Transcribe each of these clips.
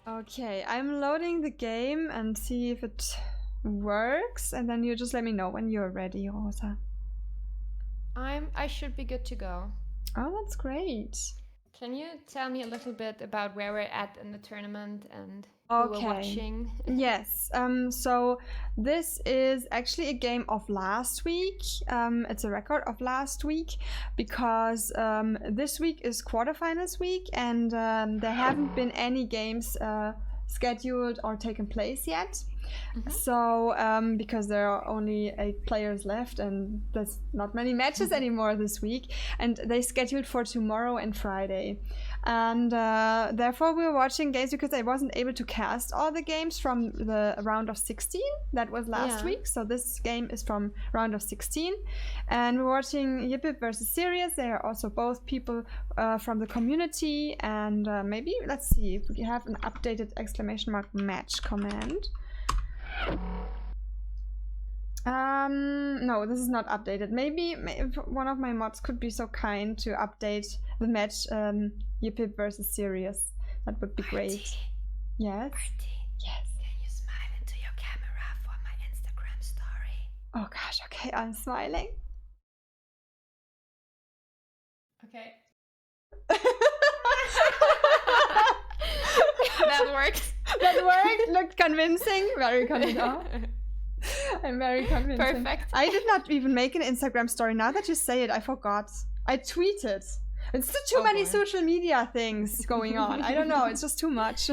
Okay, I'm loading the game and see if it works, and then you just let me know when you're ready, Rosa. I should be good to go. Oh, that's great. Can you tell me a little bit about where we're at in the tournament and who we're watching? Yes. So this is actually a game of last week. It's a record of last week because this week is quarterfinals week, and there haven't been any games scheduled or taken place yet. So because there are only 8 players left and there's not many matches anymore this week, and they scheduled for tomorrow and Friday, and therefore we were watching games because I wasn't able to cast all the games from the round of 16 that was last week. So this game is from round of 16, and we're watching Yippip versus Sirius. They are also both people from the community, and maybe let's see if we have an updated !match command. No, this is not updated. Maybe one of my mods could be so kind to update the match Yippip versus Sirius. That would be great. Yes. Yes. Can you smile into your camera for my Instagram story? Oh gosh, okay, I'm smiling. Okay. That worked. That worked. Looked convincing. Very convincing. I'm very convincing. Perfect. I did not even make an Instagram story. Now that you say it, I forgot. I tweeted. It's too many social media things going on. I don't know. It's just too much.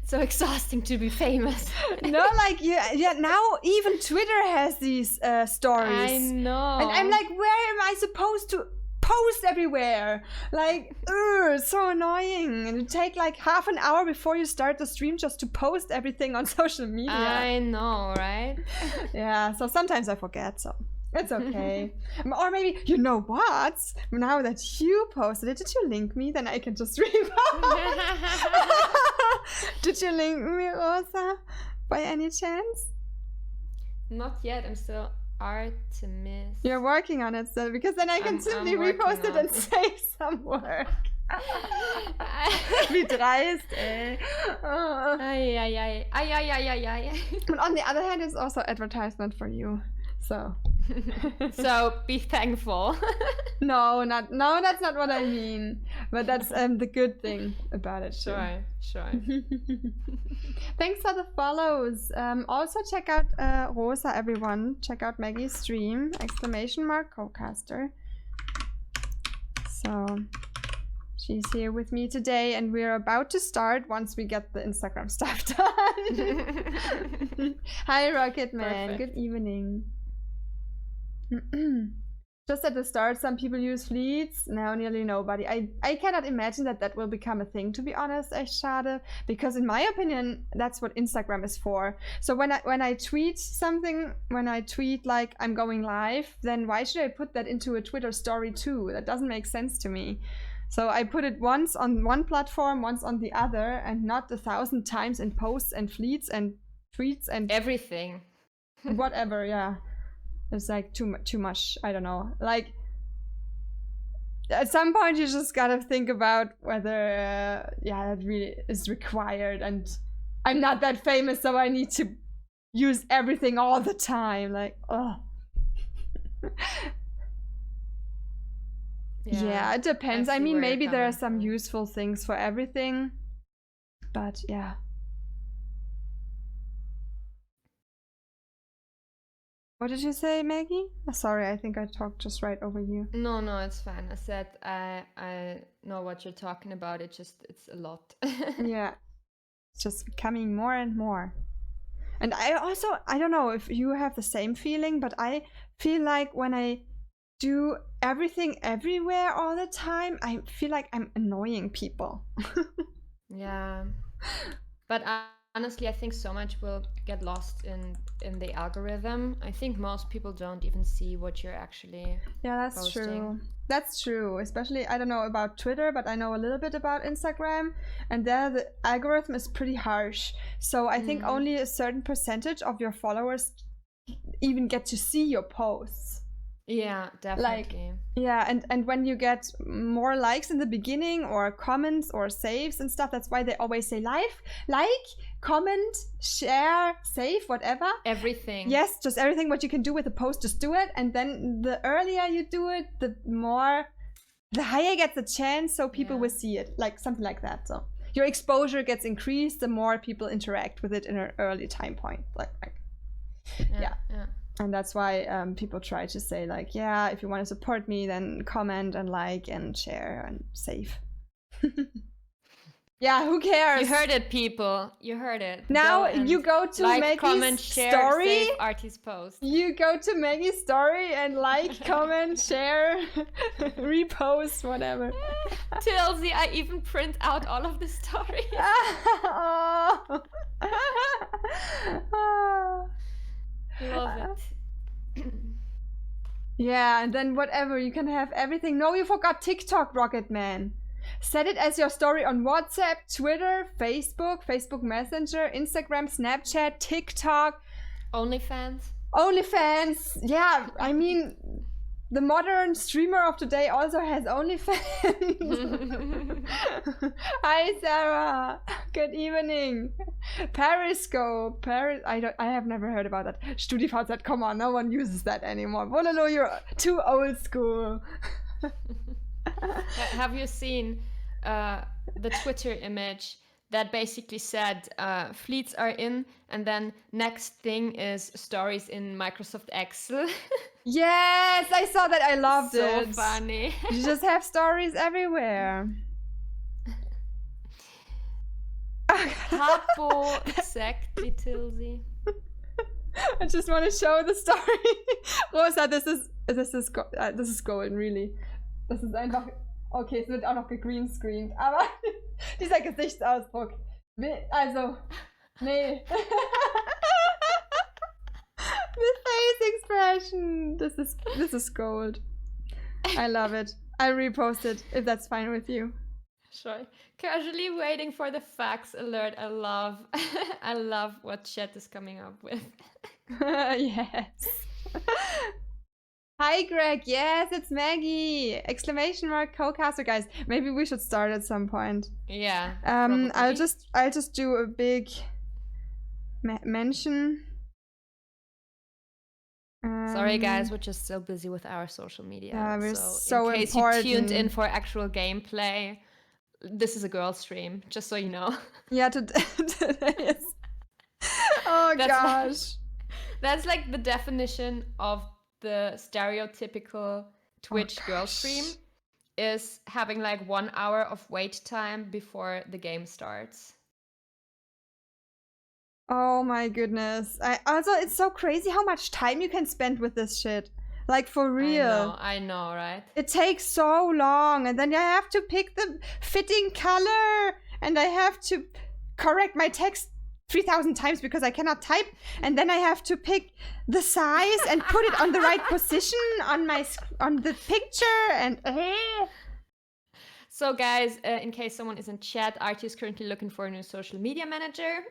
So exhausting to be famous. No, like yeah. Now even Twitter has these stories. I know. And I'm like, where am I supposed to post everywhere? Like, it's so annoying. And it take like half an hour before you start the stream just to post everything on social media. I know, right? Yeah, so sometimes I forget, so it's okay. Or maybe, you know what? Now that you posted it, did you link me? Then I can just repost. Did you link me, Rosa, by any chance? Not yet. I'm still Artemis. You're working on it still, because then I can simply repost it and save some work. Wie dreist, ey. But on the other hand, it's also advertisement for you. So. So be thankful. No, that's not what I mean. But that's the good thing about it. Sure. Thanks for the follows. Also check out Rosa, everyone. Check out Maggy's stream. !Cocaster. So she's here with me today, and we're about to start once we get the Instagram stuff done. Hi, Rocket Man. Perfect. Good evening. Just at the start, some people use fleets. Now nearly nobody. I cannot imagine that will become a thing, to be honest, echt schade. Because in my opinion, that's what Instagram is for. So when I tweet something, when I tweet like I'm going live, then why should I put that into a Twitter story too? That doesn't make sense to me. So I put it once on one platform, once on the other, and not 1,000 times in posts and fleets and tweets and everything. Whatever, yeah. It's like too much. I don't know. Like at some point, you just gotta think about whether, that really is required. And I'm not that famous, so I need to use everything all the time. Like, oh. Yeah, it depends. I mean, maybe there are some useful things for everything, but yeah. What did you say, Maggie? Sorry, I think I talked just right over you. No, it's fine. I said I know what you're talking about. It's a lot. Yeah, it's just becoming more and more. And I don't know if you have the same feeling, but I feel like when I do everything everywhere all the time, I feel like I'm annoying people. Yeah, but honestly, I think so much will get lost in the algorithm. I think most people don't even see what you're actually that's posting. True. That's true. Especially, I don't know about Twitter, but I know a little bit about Instagram, and there the algorithm is pretty harsh. So I think only a certain percentage of your followers even get to see your posts. Yeah, Like, definitely. yeah, and when you get more likes in the beginning or comments or saves and stuff, that's why they always say like, comment, share, save, whatever. Everything. Yes, just everything what you can do with a post, just do it. And then the earlier you do it, the higher gets the chance, so people will see it, like something like that. So your exposure gets increased the more people interact with it in an early time point. Yeah. And that's why people try to say like, yeah, if you want to support me, then comment and like and share and save. Yeah, who cares? You heard it, people. You heard it. Now you go to like, Maggy's comment, share, story. Save Artie's post. You go to Maggy's story and like, comment, share, repost, whatever. Tilsy, I even print out all of the stories. Oh. Love it. Yeah, and then whatever, you can have everything. No, you forgot TikTok, Rocket Man. Set it as your story on WhatsApp, Twitter, Facebook Messenger, Instagram, Snapchat, TikTok. OnlyFans. Yeah, I mean, the modern streamer of today also has OnlyFans. Hi, Sarah. Good evening. Periscope. I have never heard about that. StudiVZ, come on, no one uses that anymore. Bololo, you're too old school. Have you seen the Twitter image that basically said fleets are in, and then next thing is stories in Microsoft Excel? Yes, I saw that. I loved it. So funny. You just have stories everywhere. Capo exactly, Tilsy. I just want to show the story. Rosa, this is golden, really. Das ist einfach... Okay, es wird auch noch gegreenscreened, aber dieser Gesichtsausdruck. Also, nee. The face expression. This is gold. I love it. I'll repost it if that's fine with you. Sure. Casually waiting for the fax alert. I love what chat is coming up with. Yes. Hi Greg, yes, it's Maggie! Exclamation mark Cocaster, guys. Maybe we should start at some point. Yeah. I'll just do a big mention. Sorry guys, we're just so busy with our social media. Yeah, we're so in case important. You tuned in for actual gameplay, this is a girl stream, just so you know. Yeah, today is... Oh gosh. That's like the definition of the stereotypical Twitch girl stream, is having like 1 hour of wait time before the game starts. Oh my goodness. Also, it's so crazy how much time you can spend with this shit. Like, for real. I know, right? It takes so long, and then I have to pick the fitting color, and I have to correct my text 3,000 times because I cannot type, and then I have to pick the size and put it on the right position on the picture, and So guys, in case someone is in chat, Artie is currently looking for a new social media manager.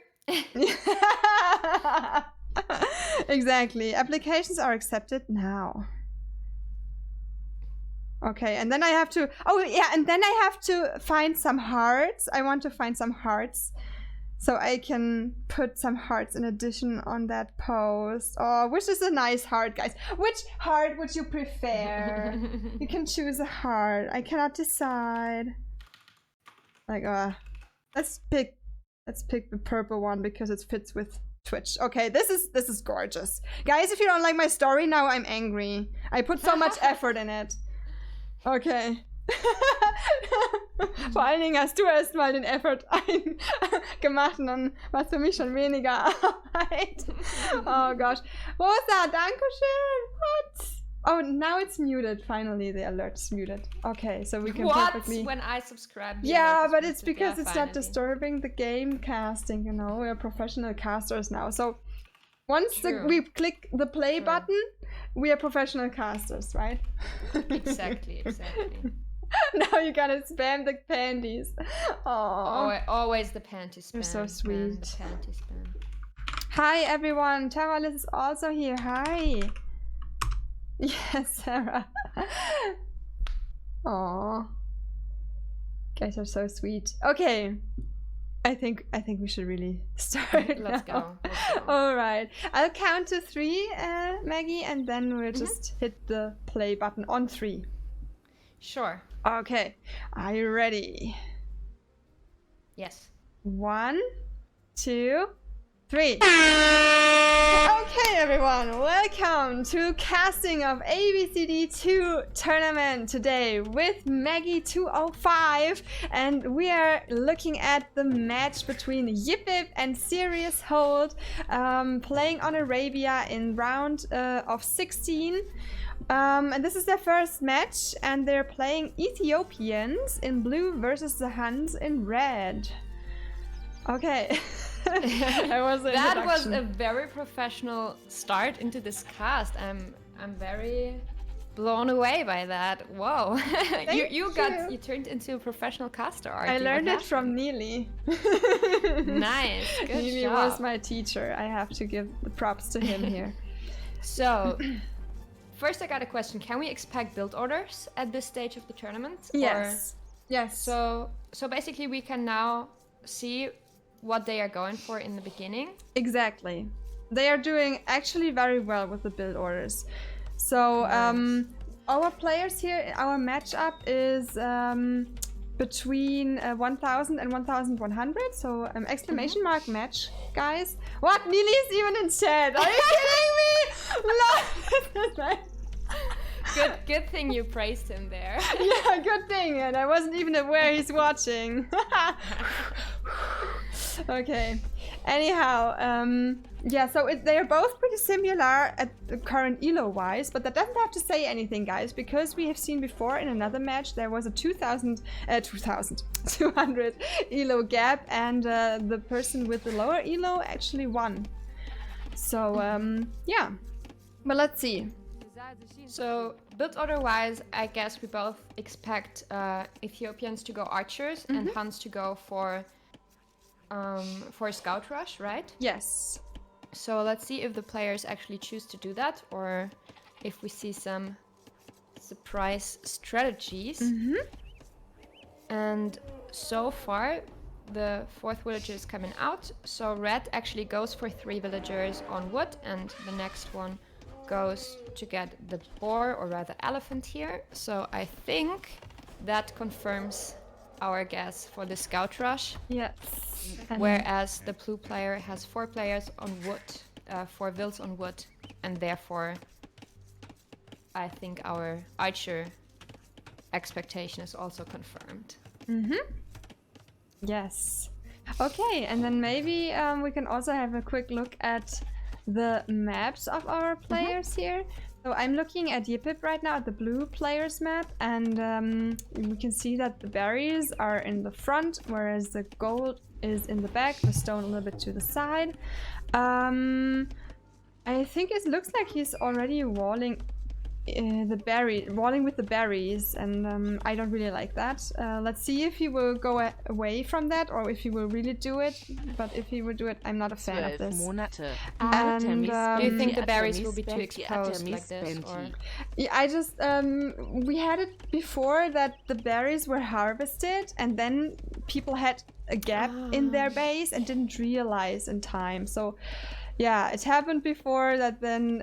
Exactly. Applications are accepted now. Okay, and then I have to find some hearts. I want to find some hearts so I can put some hearts in addition on that post. Oh, which is a nice heart, guys. Which heart would you prefer? You can choose a heart. I cannot decide. Like, let's pick the purple one because it fits with Twitch. Okay, this is gorgeous. Guys, if you don't like my story now, I'm angry. I put so much effort in it. Okay. Vor allen Dingen hast du erstmal den Effort gemacht und dann war es für mich schon weniger Arbeit. Oh gosh. Rosa, dankeschön. What? Oh, now it's muted. Finally, the alert's muted. Okay, so we can perfectly... When I subscribe... Yeah, but it's because it's not disturbing the game casting, you know? We're professional casters now. So once we click the play button, we are professional casters, right? Exactly. Now you gotta spam the panties. Oh, always the panty spam. You're so sweet. Man, the panty spam. Hi everyone, Tavalis is also here. Hi. Yes, Sarah. Aww. Guys are so sweet. Okay. I think we should really start. Let's go. All right. I'll count to 3, Maggie, and then we'll just hit the play button on 3. Sure. Okay. Are you ready? Yes. 1, 2, 3. Okay, everyone, welcome to casting of ABCD2 tournament today with Maggy205, and we are looking at the match between Yippip and SiriusHolt, playing on Arabia in round of 16. And this is their first match, and they're playing Ethiopians in blue versus the Huns in red. Okay. That was a very professional start into this cast. I'm very blown away by that. Whoa. You turned into a professional caster, aren't you? I learned it from Neely. Nice. Good Neely job. was my teacher. I have to give the props to him here. So, first I got a question. Can we expect build orders at this stage of the tournament? Yes. Yes. So basically we can now see what they are going for in the beginning. Exactly. They are doing actually very well with the build orders. So Nice. our players here, our matchup is between 1000 and 1100. So exclamation mark match, guys. What? Neely's even in chat. Are you kidding me? Good thing you praised him there. Yeah, good thing. And I wasn't even aware he's watching. Okay. Anyhow, yeah, so they're both pretty similar at the current elo wise, but that doesn't have to say anything, guys, because we have seen before in another match there was a 200 elo gap, and the person with the lower elo actually won. So yeah, but let's see. So build order wise, I guess we both expect Ethiopians to go archers and Huns to go for scout rush, right? Yes. So let's see if the players actually choose to do that, or if we see some surprise strategies. And so far, the 4th villager is coming out. So red actually goes for 3 villagers on wood, and the next one goes to get the boar, or rather elephant here. So I think that confirms our guess for the scout rush. Yes. Whereas the blue player has 4 players on wood, 4 vills on wood, and therefore I think our archer expectation is also confirmed. Yes. Okay, and then maybe we can also have a quick look at the maps of our players here. So I'm looking at Yippip right now, at the blue player's map, and we can see that the berries are in the front, whereas the gold is in the back, the stone a little bit to the side. I think it looks like he's already walling walling with the berries, and I don't really like that. Let's see if he will go away from that, or if he will really do it. But if he will do it, I'm not a fan of this. And do you think the berries will be too exposed like this? Or? Yeah, I just we had it before that the berries were harvested, and then people had a gap in their base and didn't realize in time. So yeah, it happened before that then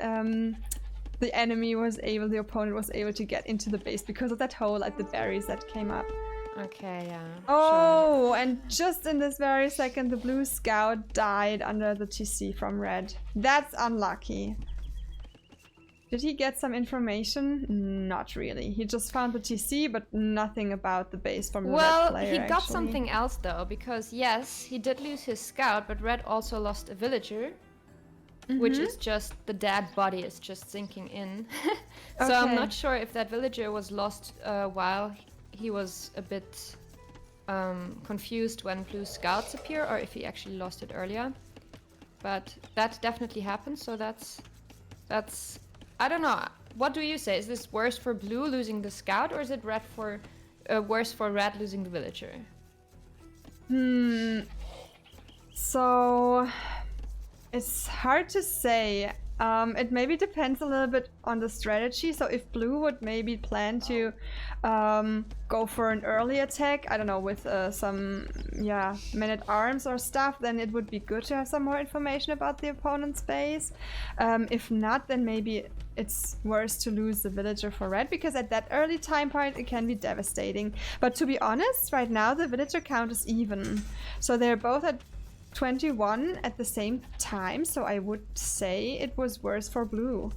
the opponent was able to get into the base because of that hole at the berries that came up. Okay, yeah. Oh, sure. And just in this very second, the blue scout died under the TC from red. That's unlucky. Did he get some information? Not really. He just found the TC, but nothing about the base from the red player. Well, he got something else though, because yes, he did lose his scout, but red also lost a villager. Which is just, the dead body is just sinking in. So I'm not sure if that villager was lost while he was a bit confused when blue scouts appear, or if he actually lost it earlier. But that definitely happened, so that's I don't know. What do you say? Is this worse for blue losing the scout, or is it worse for red losing the villager? So it's hard to say. It maybe depends a little bit on the strategy. So if blue would maybe plan to go for an early attack, I don't know, with some men-at-arms or stuff, then it would be good to have some more information about the opponent's base. If not, then maybe it's worse to lose the villager for red, because at that early time point it can be devastating. But to be honest, right now the villager count is even. So they're both at 21 at the same time, so I would say it was worse for blue.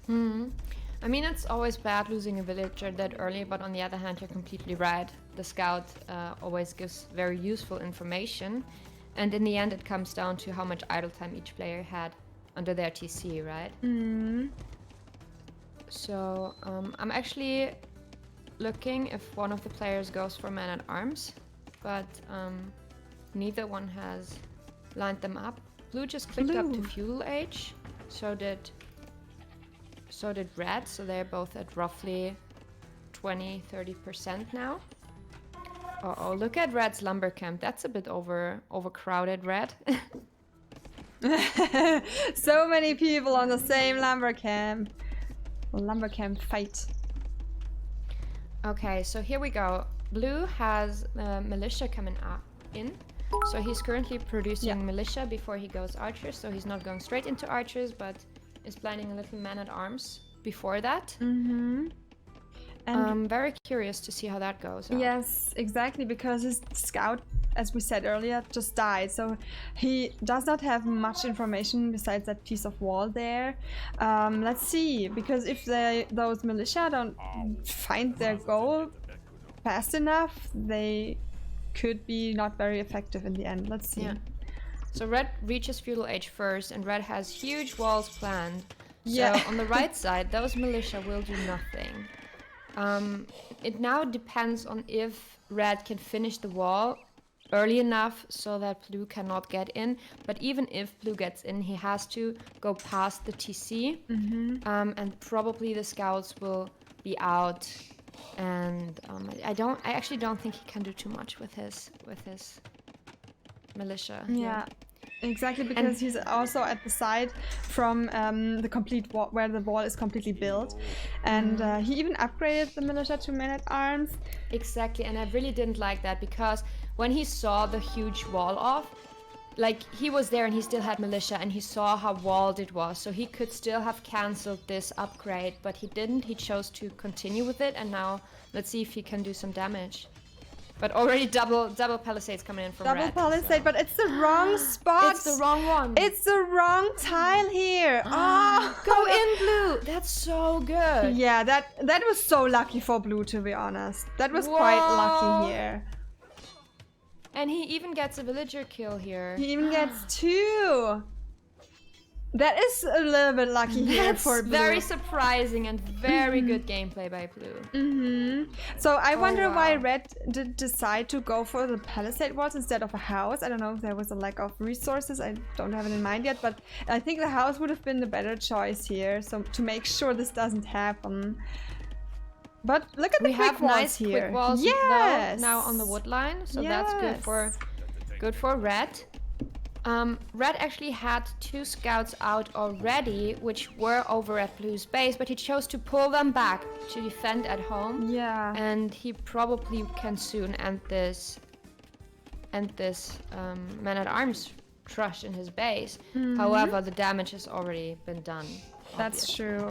I mean, it's always bad losing a villager that early, but on the other hand, you're completely right. The scout always gives very useful information, and in the end it comes down to how much idle time each player had under their TC, right? So I'm actually looking if one of the players goes for man-at-arms, but neither one has lined them up. Blue just clicked up to feudal age, so did red, so they're both at roughly 20-30% now. Oh, look at red's lumber camp. That's a bit overcrowded, red. So many people on the same lumber camp. Lumber camp fight. Okay, so here we go. Blue has militia coming in. So he's currently producing militia before he goes archers, so he's not going straight into archers, but is planning a little man-at-arms before that. And I'm very curious to see how that goes. Yes, exactly, because his scout, as we said earlier, just died, so he does not have much information besides that piece of wall there. Let's see, because if those militia don't find their goal fast enough, they could be not very effective in the end. Let's see. So red reaches feudal age first, and red has huge walls planned. So on the right side, those militia will do nothing. It now depends on if red can finish the wall early enough so that blue cannot get in. But even if blue gets in, he has to go past the TC, and probably the scouts will be out. And I actually don't think he can do too much with his militia. Yeah, exactly, because he's also at the side from the complete wall, where the wall is completely built, and he even upgraded the militia to men-at-arms. Exactly, and I really didn't like that, because when he saw the huge wall off, like, he was there and he still had militia, and he saw how walled it was, so he could still have cancelled this upgrade, but he didn't. He chose to continue with it, and now let's see if he can do some damage. But already double palisades coming in from red. Double palisade, but it's the wrong spot. It's the wrong one. It's the wrong tile here. Go in, blue. That's so good. Yeah, that was so lucky for blue, to be honest. That was quite lucky here. And he even gets a villager kill here. He even gets 2. That is a little bit lucky here for blue. Very surprising and very good gameplay by blue. So I wonder why red did decide to go for the palisade walls instead of a house. I don't know if there was a lack of resources. I don't have it in mind yet, but I think the house would have been the better choice here. So to make sure this doesn't happen. But look at the quick walls here. Quick walls now on the wood line, so that's good for red. Red actually had 2 scouts out already, which were over at blue's base, but he chose to pull them back to defend at home. Yeah. And he probably can soon end this man-at-arms crush in his base. However, the damage has already been done. That's true.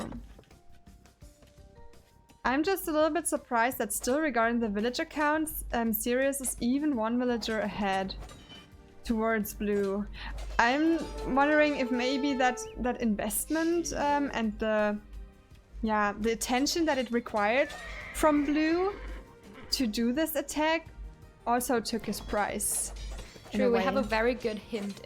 I'm just a little bit surprised that still, regarding the villager counts, Sirius is even 1 villager ahead towards blue. I'm wondering if maybe that investment and the attention that it required from blue to do this attack also took his price. True, we have a very good hint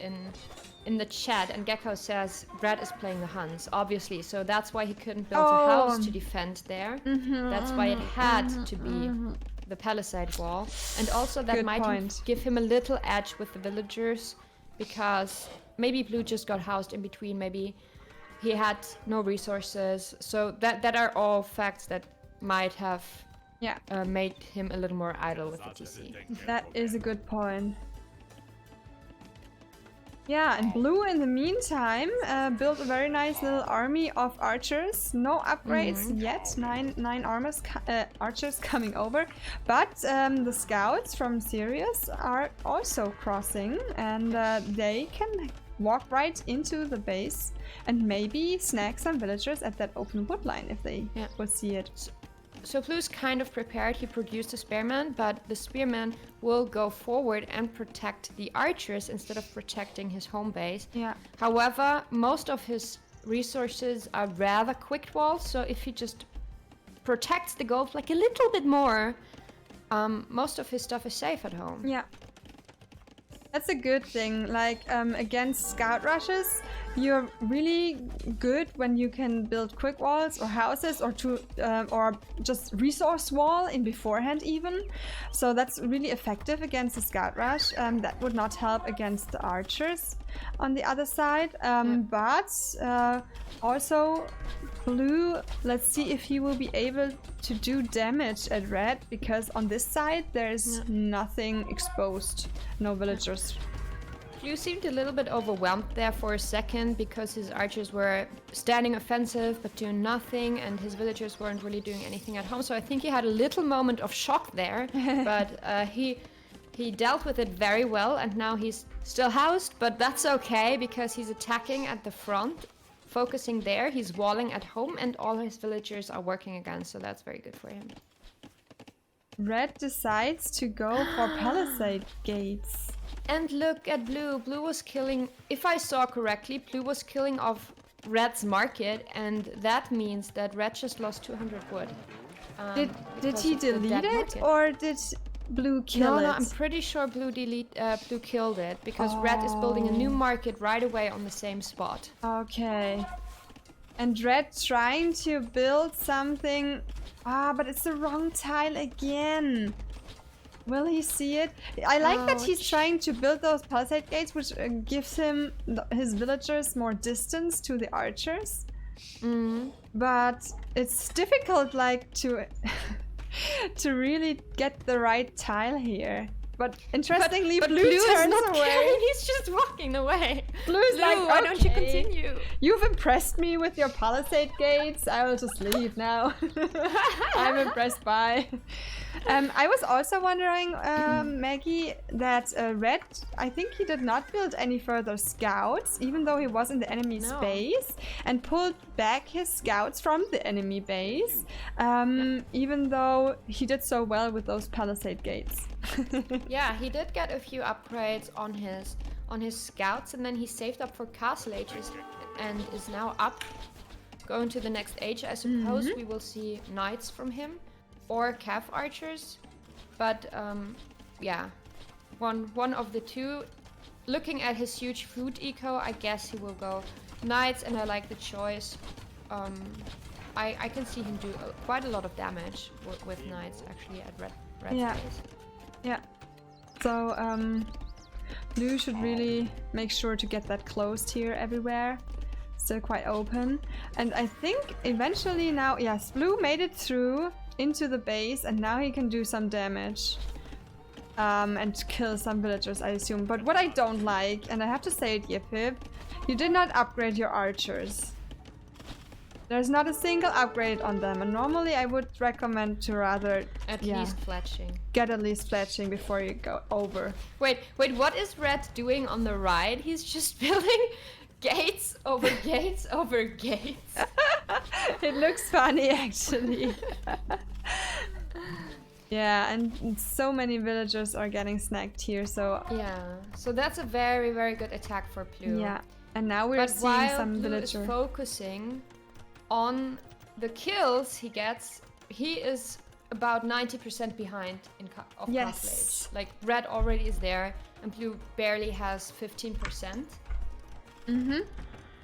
in the chat, and Gecko says red is playing the Huns, obviously, so that's why he couldn't build a house to defend there. That's why it had to be the palisade wall, and also that might give him a little edge with the villagers, because maybe blue just got housed in between, maybe he had no resources, so that are all facts that might have made him a little more idle with the TC. That is a good point. Yeah, and blue in the meantime built a very nice little army of archers. No upgrades yet. Nine archers coming over, but the scouts from Sirius are also crossing, and they can walk right into the base and maybe snag some villagers at that open wood line if they would see it. So Blue's kind of prepared. He produced a spearman, but the spearman will go forward and protect the archers instead of protecting his home base. Yeah. However, most of his resources are rather quick walls, so if he just protects the gold like a little bit more, most of his stuff is safe at home. Yeah. That's a good thing. Like, against scout rushes, you're really good when you can build quick walls or houses or just resource wall in beforehand even. So that's really effective against the scout rush. That would not help against the archers on the other side. But also blue, let's see if he will be able to do damage at red, because on this side there's nothing exposed, no villagers. Blue seemed a little bit overwhelmed there for a second because his archers were standing offensive but doing nothing, and his villagers weren't really doing anything at home. So I think he had a little moment of shock there, but he dealt with it very well, and now he's still housed, but that's okay because he's attacking at the front, focusing there. He's walling at home, and all his villagers are working again, so that's very good for him. Red decides to go for palisade gates. And look at Blue. Blue was killing, if I saw correctly, Blue was killing off Red's market, and that means that Red just lost 200 wood. Did he delete it, or did Blue kill it? No, I'm pretty sure Blue killed it, because Red is building a new market right away on the same spot. Okay. And Red trying to build something. But it's the wrong tile again. Will he see it? I like that he's trying to build those palisade gates, which gives him his villagers more distance to the archers. But it's difficult, like, to to really get the right tile here. But interestingly, but Blue Blue turns is not away. caring. He's just walking away. Blue's like, Blue, why don't you "Okay, continue? You've impressed me with your palisade gates. I will just leave now." I'm impressed by. I was also wondering, Maggie, that Red, I think he did not build any further scouts, even though he was in the enemy's base, and pulled back his scouts from the enemy base, even though he did so well with those palisade gates. Yeah, he did get a few upgrades on his scouts, and then he saved up for castle ages and is now up, going to the next age. I suppose we will see knights from him or calf archers, but yeah, one of the two. Looking at his huge food eco, I guess he will go knights, and I like the choice. I can see him do quite a lot of damage with knights actually at Red's base. Yeah. So Blue should really make sure to get that closed here everywhere. Still quite open. And I think eventually now, yes, Blue made it through into the base, and now he can do some damage. And kill some villagers, I assume. But what I don't like, and I have to say it, Yippip, you did not upgrade your archers. There's not a single upgrade on them, and normally I would recommend to rather at least fletching. Get at least fletching before you go over. Wait, what is Red doing on the right? He's just building gates over gates over gates. It looks funny, actually. Yeah, and so many villagers are getting snagged here, so... Yeah, so that's a very, very good attack for Blue. Yeah, and now we're seeing some villagers. Blue is focusing on the kills he gets, he is about 90% behind in castle age. Like, Red already is there, and Blue barely has 15%.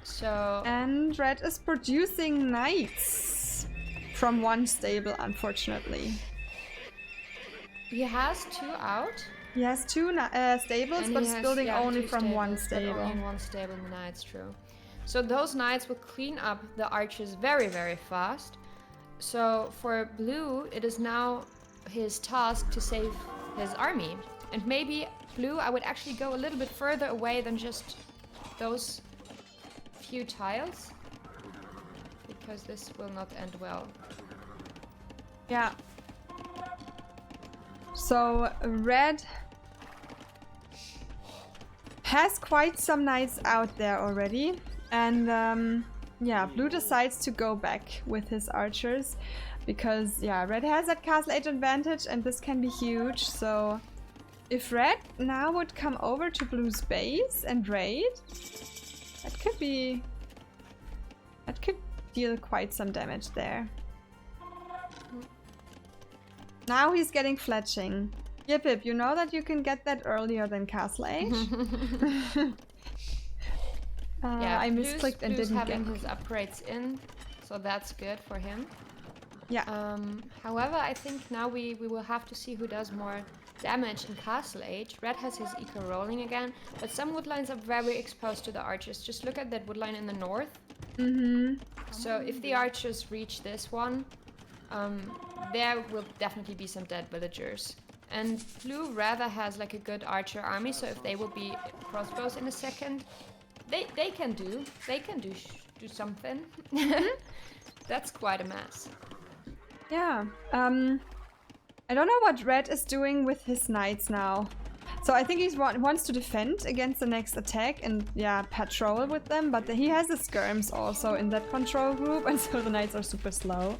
So... And Red is producing knights from one stable, unfortunately. He has two out. He has two stables, but he's building only from one stable. Only one stable, no, it's true. So those knights will clean up the archers very, very fast. So for Blue, it is now his task to save his army. And maybe Blue, I would actually go a little bit further away than just those few tiles, because this will not end well. Yeah. So red has quite some knights out there already, and yeah, blue decides to go back with his archers because yeah, red has that castle age advantage and this can be huge. So if red now would come over to blue's base and raid, that could deal quite some damage there. Now he's getting fletching. Yippip, you know that you can get that earlier than Castle Age? Yeah, I misclicked and didn't having get his upgrades in, so that's good for him. Yeah. However, I think now we will have to see who does more damage in Castle Age. Red has his eco rolling again, but some woodlines are very exposed to the archers. Just look at that woodline in the north. So if the archers reach this one, there will definitely be some dead villagers. And blue rather has like a good archer army, so if they will be crossbows in a second, they can do something. That's quite a mess. Yeah. I don't know what red is doing with his knights now. So I think he wants to defend against the next attack and yeah, patrol with them, but he has the skirms also in that control group, and so the knights are super slow.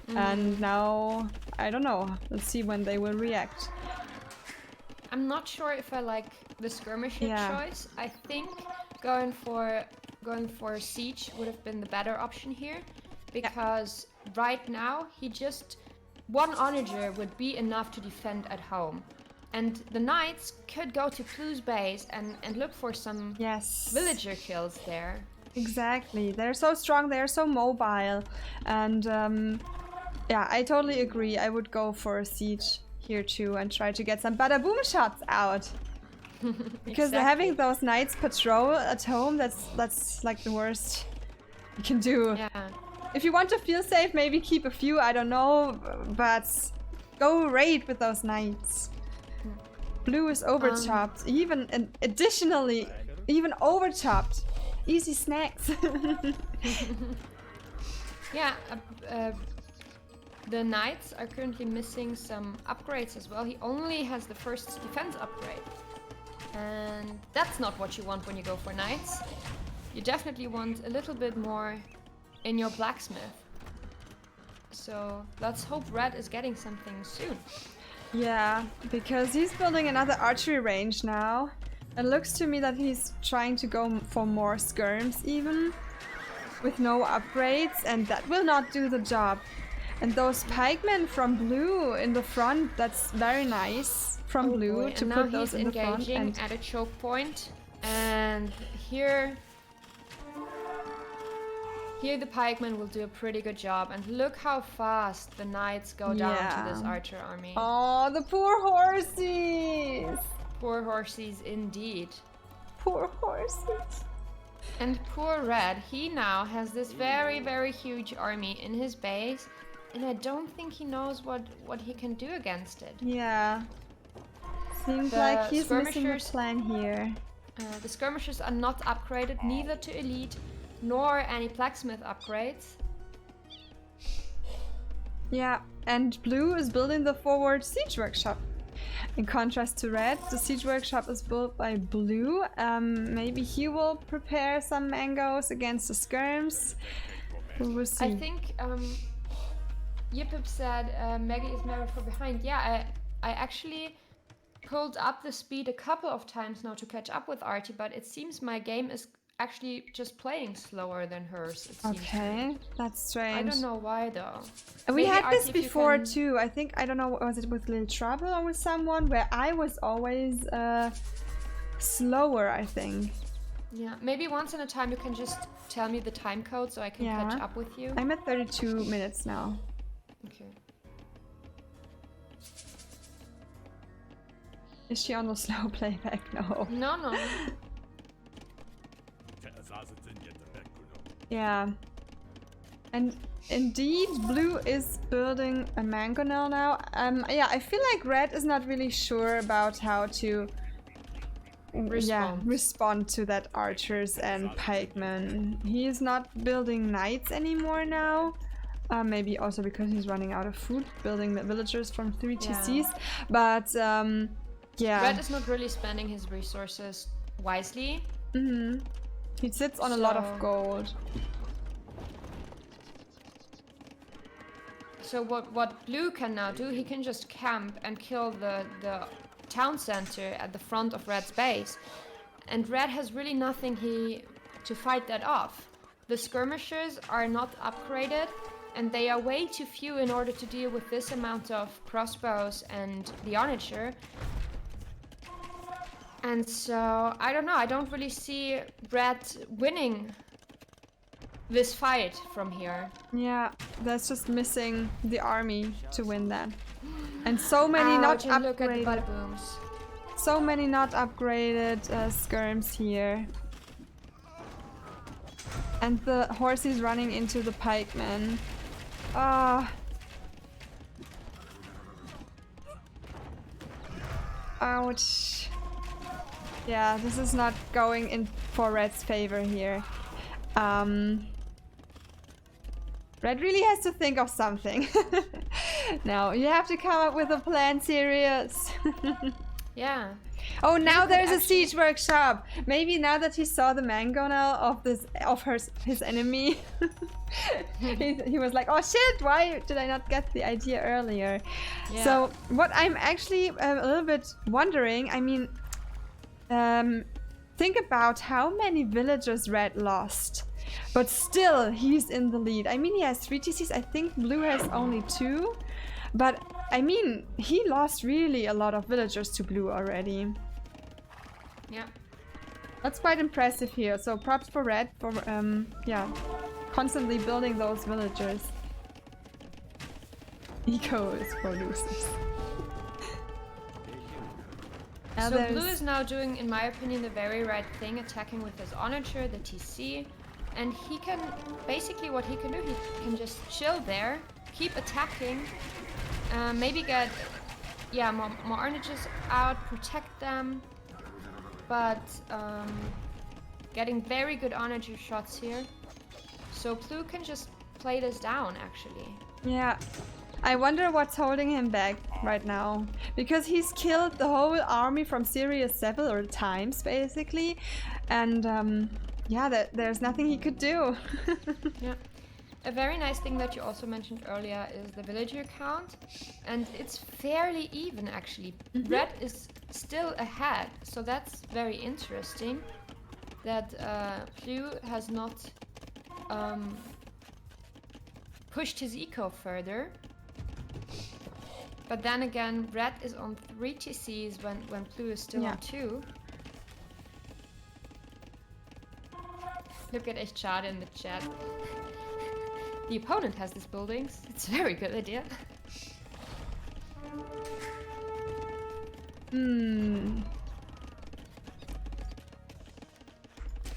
And now, I don't know, let's see when they will react. I'm not sure if I like the skirmisher choice. I think going for siege would have been the better option here, because right now one onager would be enough to defend at home. And the knights could go to blue's base and look for some villager kills there. Exactly, they're so strong, they're so mobile, and yeah, I totally agree. I would go for a siege here too and try to get some bada boom shots out. Because having those knights patrol at home, that's like the worst you can do. Yeah. If you want to feel safe, maybe keep a few, I don't know, but go raid with those knights. Blue is overchopped, additionally overchopped. Easy snacks. Yeah, the knights are currently missing some upgrades as well. He only has the first defense upgrade. And that's not what you want when you go for knights. You definitely want a little bit more in your blacksmith. So let's hope red is getting something soon. Yeah, because he's building another archery range now. It looks to me that he's trying to go for more skirms even, with no upgrades, and that will not do the job. And those pikemen from blue in the front, that's very nice from blue to put those in the front. He's engaging at a choke point, and here the pikemen will do a pretty good job. And look how fast the knights go down to this archer army. Oh, the poor horsies! Poor horsies indeed. Poor horsies. And poor red, he now has this very, very huge army in his base, and I don't think he knows what he can do against it. Yeah. Seems like he's missing a plan here. The skirmishers are not upgraded, neither to elite nor any blacksmith upgrades. Yeah, and blue is building the forward siege workshop. In contrast to red, the siege workshop is built by blue. Maybe he will prepare some mangoes against the skirms. We will see. I think Yippip said Maggie is married for behind. Yeah, I actually pulled up the speed a couple of times now to catch up with Artie, but it seems my game is actually just playing slower than hers. It seems okay, that's strange. I don't know why though. We had this before too. I think, I don't know, was it with Little Trouble or with someone where I was always slower, I think. Yeah, maybe once in a time you can just tell me the time code so I can catch up with you. I'm at 32 minutes now. Okay. Is she on the slow playback? No. No. Yeah. And indeed, blue is building a mangonel now. Yeah, I feel like red is not really sure about how to respond to that archers and pikemen. He is not building knights anymore now. Maybe also because he's running out of food, building the villagers from 3 TCs. But yeah. Red is not really spending his resources wisely. He sits on a lot of gold. So what Blue can now do, he can just camp and kill the town center at the front of Red's base. And Red has really nothing to fight that off. The skirmishers are not upgraded, and they are way too few in order to deal with this amount of crossbows and the onager. And so, I don't know, I don't really see Red winning this fight from here. Yeah, that's just missing the army to win that. And so many not upgraded. Look at the bada booms. So many not upgraded skirms here. And the horse is running into the pikemen. Ouch. Yeah, this is not going in for Red's favor here. Red really has to think of something. Now, you have to come up with a plan, Sirius. Yeah. Oh, now there's a siege workshop. Maybe now that he saw the mangonel of his enemy, he was like, "Oh shit! Why did I not get the idea earlier?" Yeah. So what I'm actually a little bit wondering, I mean, think about how many villagers Red lost, but still he's in the lead. I mean, he has 3 TCs. I think Blue has only 2. But, I mean, he lost really a lot of villagers to Blue already. Yeah. That's quite impressive here. So props for Red for, yeah, constantly building those villagers. Eco is for losers. So Blue is now doing, in my opinion, the very right thing, attacking with his onager, the TC. And he can, basically what he can do, he can just chill there, keep attacking. Maybe get, more onagers out, protect them, but getting very good onager shots here. So Blue can just play this down, actually. Yeah, I wonder what's holding him back right now, because he's killed the whole army from Sirius several times, basically, and yeah, there's nothing he could do. Yeah. A very nice thing that you also mentioned earlier is the villager count, and it's fairly even actually. Red is still ahead, so that's very interesting that Blue has not pushed his eco further. But then again, Red is on 3 TCs when Blue is still on 2. Look at echt schade in the chat. The opponent has these buildings. It's a very good idea.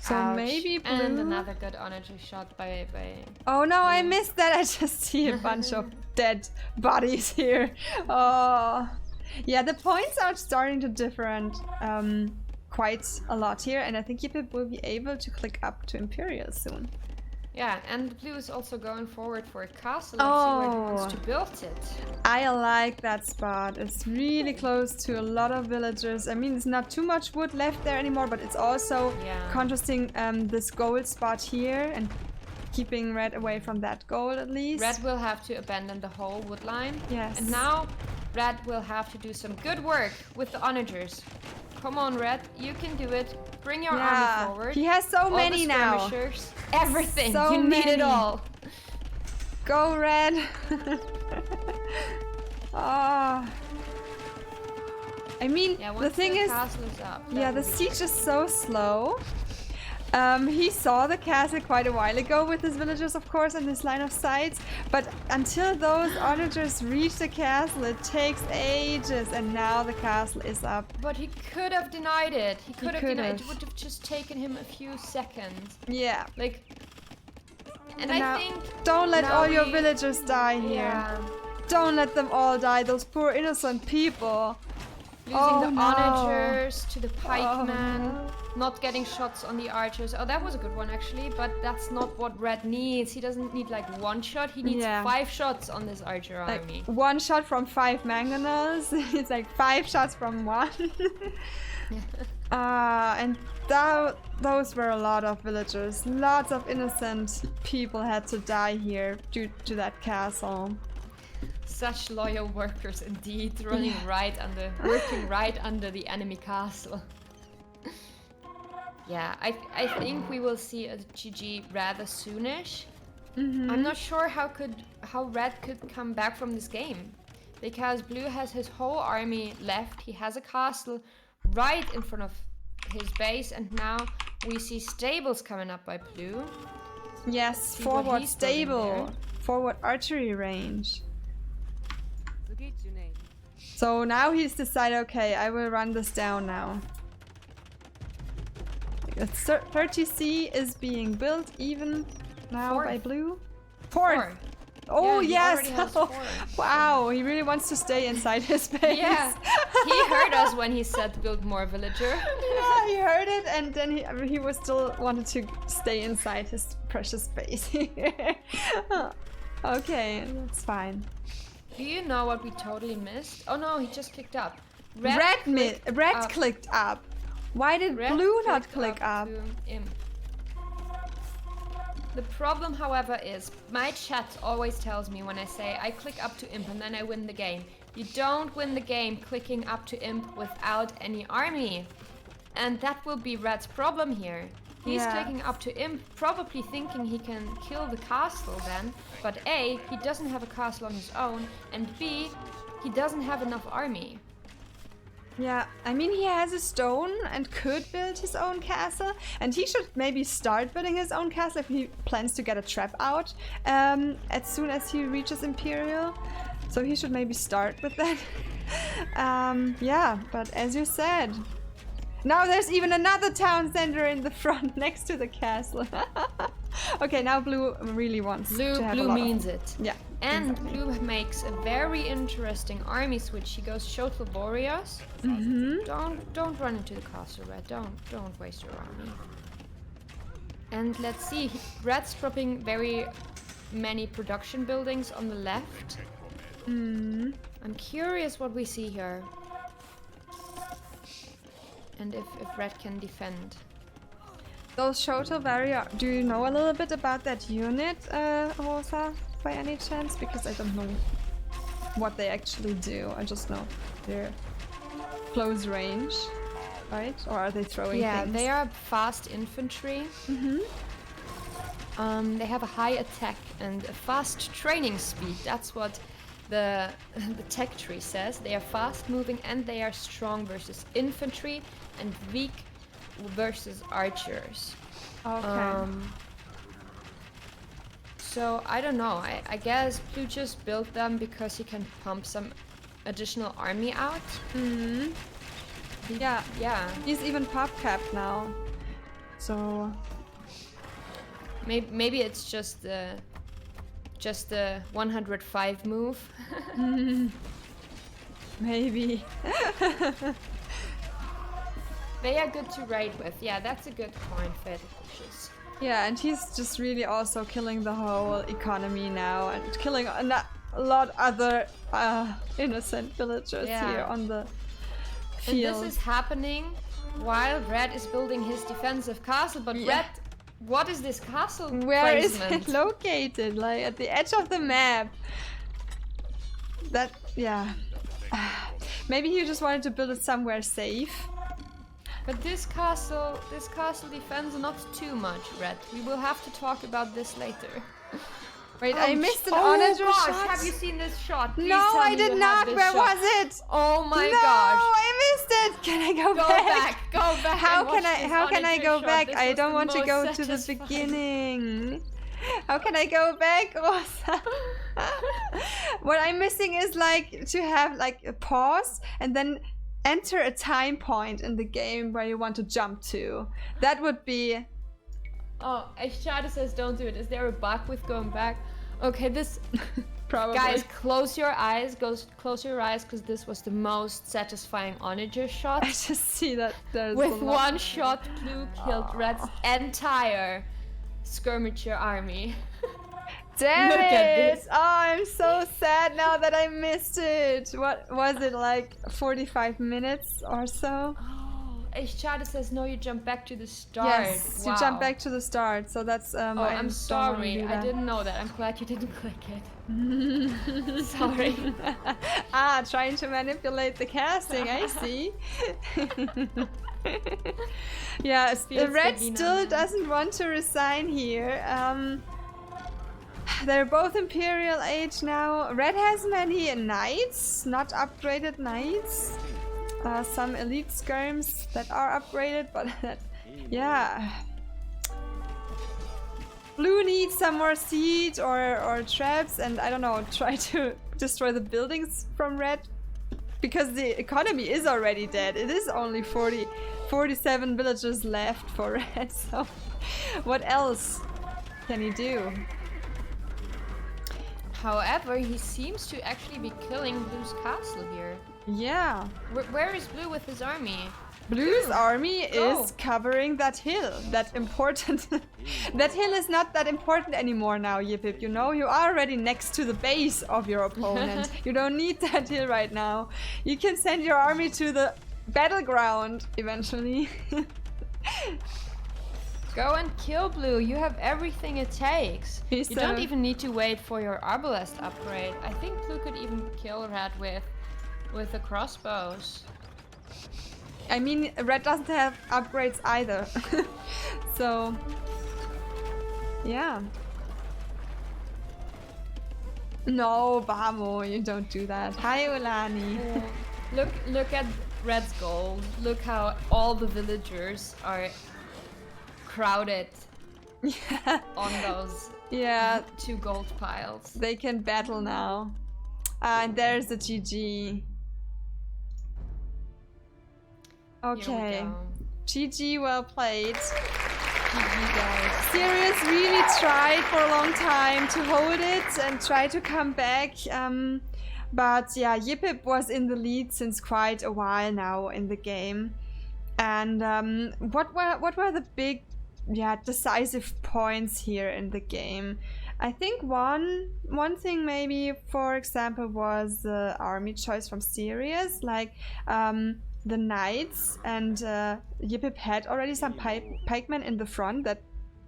So Ouch. Maybe Blue... And another good onager shot by... Oh no, I missed that. I just see a bunch of dead bodies here. Oh. Yeah, the points are starting to differ quite a lot here, and I think Yippip will be able to click up to Imperial soon. Yeah, and Blue is also going forward for a castle. Let's see where he wants to build it. I like that spot. It's really close to a lot of villagers. I mean, there's not too much wood left there anymore, but it's also contrasting this gold spot here and keeping Red away from that gold at least. Red will have to abandon the whole wood line. Yes. And now Red will have to do some good work with the onagers. Come on, Red, you can do it. Bring your army forward. He has so many now. Everything. So you need it all. Go, Red. I mean, the thing is, the siege is so slow. He saw the castle quite a while ago with his villagers, of course, and this line of sight. But until those onagers reach the castle, it takes ages, and now the castle is up. But he could have denied it. He could have denied it. It would have just taken him a few seconds. Yeah. Like, and I think... Don't let all your villagers die here. Yeah. Don't let them all die, those poor innocent people. Losing no. onagers to the pikemen. no. Not getting shots on the archers. Oh, that was a good one actually, but that's not what Red needs. He doesn't need like one shot, he needs 5 shots on this archer army. Like 1 shot from 5 mangonels. It's like 5 shots from 1. And those were a lot of villagers. Lots of innocent people had to die here due to that castle. Such loyal workers indeed, working right under the enemy castle. Yeah, I think we will see a GG rather soonish. I'm not sure how Red could come back from this game, because Blue has his whole army left. He has a castle right in front of his base, and now we see stables coming up by Blue. Yes, forward stable, forward archery range. So now he's decided, okay, I will run this down now. The 30C is being built even now by Blue. 4. Oh yeah, yes! Wow, he really wants to stay inside his base. Yeah, he heard us when he said build more villager. Yeah, he heard it, and then he was still wanted to stay inside his precious base. Okay, that's fine. Do you know what we totally missed? Oh no, he just clicked up. Red clicked up. Why did Blue not click up? The problem, however, is my chat always tells me when I say I click up to imp and then I win the game. You don't win the game clicking up to imp without any army. And that will be Red's problem here. He's clicking up to imp, probably thinking he can kill the castle then, but A, he doesn't have a castle on his own, and B, he doesn't have enough army. Yeah, I mean, he has a stone and could build his own castle, and he should maybe start building his own castle if he plans to get a trap out as soon as he reaches Imperial. So he should maybe start with that. Yeah, but as you said, now there's even another town center in the front next to the castle. Okay, now Blue really wants to have Blue means it. Yeah. And exactly. Blue makes a very interesting army switch. He goes Shotel Warriors. Don't run into the castle, Red. Don't waste your army. And let's see, Red's dropping very many production buildings on the left. I'm curious what we see here. And if Red can defend. Those Shotel Warrior, do you know a little bit about that unit, Rosa, by any chance? Because I don't know what they actually do. I just know they're close range, right? Or are they throwing things? Yeah, they are fast infantry. They have a high attack and a fast training speed. That's what the tech tree says. They are fast moving and they are strong versus infantry and weak versus archers. Okay. So I don't know. I guess Blue just built them because he can pump some additional army out. Yeah. He's even pop capped now. So maybe it's just the 105 move. Maybe. They are good to raid with. Yeah, that's a good point, Fed. Yeah, and he's just really also killing the whole economy now and killing a lot other innocent villagers here on the field. And this is happening while Red is building his defensive castle, but Red, what is this castle Where placement? is it located? Like at the edge of the map. That, yeah. Maybe he just wanted to build it somewhere safe. But this castle defends not too much, Red. We will have to talk about this later. Wait, I missed an onager shot. Have you seen this shot? Please no, tell I me did you not. had this Where shot. was it? Oh my no, gosh. I missed it. Can I go back? Go back. How can I go back? I don't want to go to the satisfying. beginning. How can I go back, Rosa? What I'm missing is like to have like a pause and then enter a time point in the game where you want to jump to. That would be... Oh, Shadow says don't do it. Is there a bug with going back? Okay, this Probably. Guys, close your eyes. Close your eyes, because this was the most satisfying onager shot. I just see that there's With one shot, Blue killed Red's entire skirmisher army. Damn Look it! at this. Oh, I'm so sad now that I missed it. What was it, like 45 minutes or so? Oh, Ishada says no, you jump back to the start. Yes, Wow. you jump back to the start. So that's I'm sorry. I didn't know that. I'm glad you didn't click it. Sorry. Trying to manipulate the casting. I see. Yeah, Red still doesn't want to resign here. They're both Imperial Age now. Red has many knights, not upgraded knights. Some elite skirms that are upgraded, but yeah. Blue needs some more siege or traps, and I don't know, try to destroy the buildings from Red. Because the economy is already dead. It is only 47 villagers left for Red, so what else can he do? However, he seems to actually be killing Blue's castle here. Yeah. Where is Blue with his army? Blue's army is covering that hill. That important. That hill is not that important anymore now, Yippip. You know, you're already next to the base of your opponent. You don't need that hill right now. You can send your army to the battleground eventually. Go and kill Blue. You have everything it takes. You don't even need to wait for your arbalest upgrade. I think Blue could even kill Red with the crossbows. I mean, Red doesn't have upgrades either. So, yeah. No, Bamo, you don't do that. Hi, Ulani. Look at Red's gold. Look how all the villagers are crowded on those 2 gold piles. They can battle now. And there's the GG. Okay. GG, well played. GG, guys. Sirius really tried for a long time to hold it and try to come back. But yeah, Yippip was in the lead since quite a while now in the game. And what were the big, decisive points here in the game? I think one thing maybe, for example, was the army choice from Sirius, like the knights, and Yippip had already some pikemen in the front that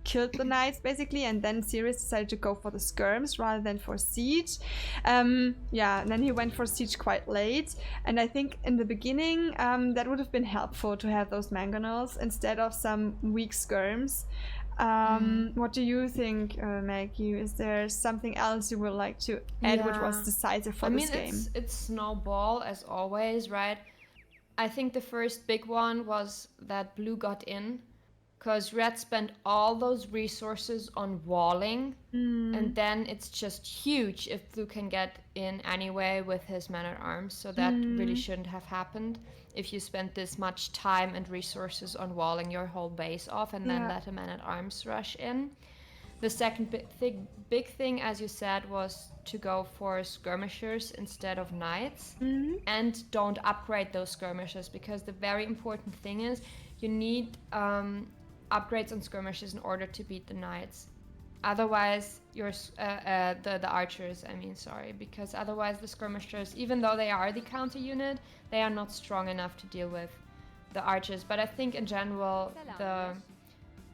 killed the knights basically, and then Sirius decided to go for the skirms rather than for siege. And then he went for siege quite late, and I think in the beginning that would have been helpful to have those mangonels instead of some weak skirms. What do you think, Maggie? Is there something else you would like to add which was decisive for this game? It's snowball as always, right? I think the first big one was that Blue got in, because Red spent all those resources on walling, and then it's just huge if Blue can get in anyway with his man-at-arms, so that really shouldn't have happened if you spent this much time and resources on walling your whole base off and then let a man-at-arms rush in. The second big thing, as you said, was to go for skirmishers instead of knights, and don't upgrade those skirmishers, because the very important thing is you need upgrades on skirmishers in order to beat the knights. Otherwise, the archers, because otherwise the skirmishers, even though they are the counter unit, they are not strong enough to deal with the archers. But I think in general,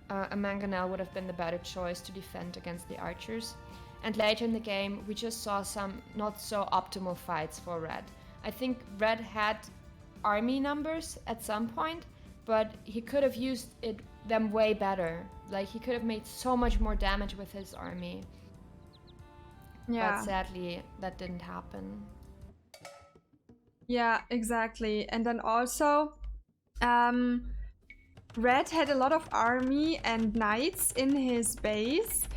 a mangonel would have been the better choice to defend against the archers. And later in the game, we just saw some not so optimal fights for Red. I think Red had army numbers at some point, but he could have used them way better. Like, he could have made so much more damage with his army. Yeah. But sadly, that didn't happen. Yeah, exactly. And then also, Red had a lot of army and knights in his base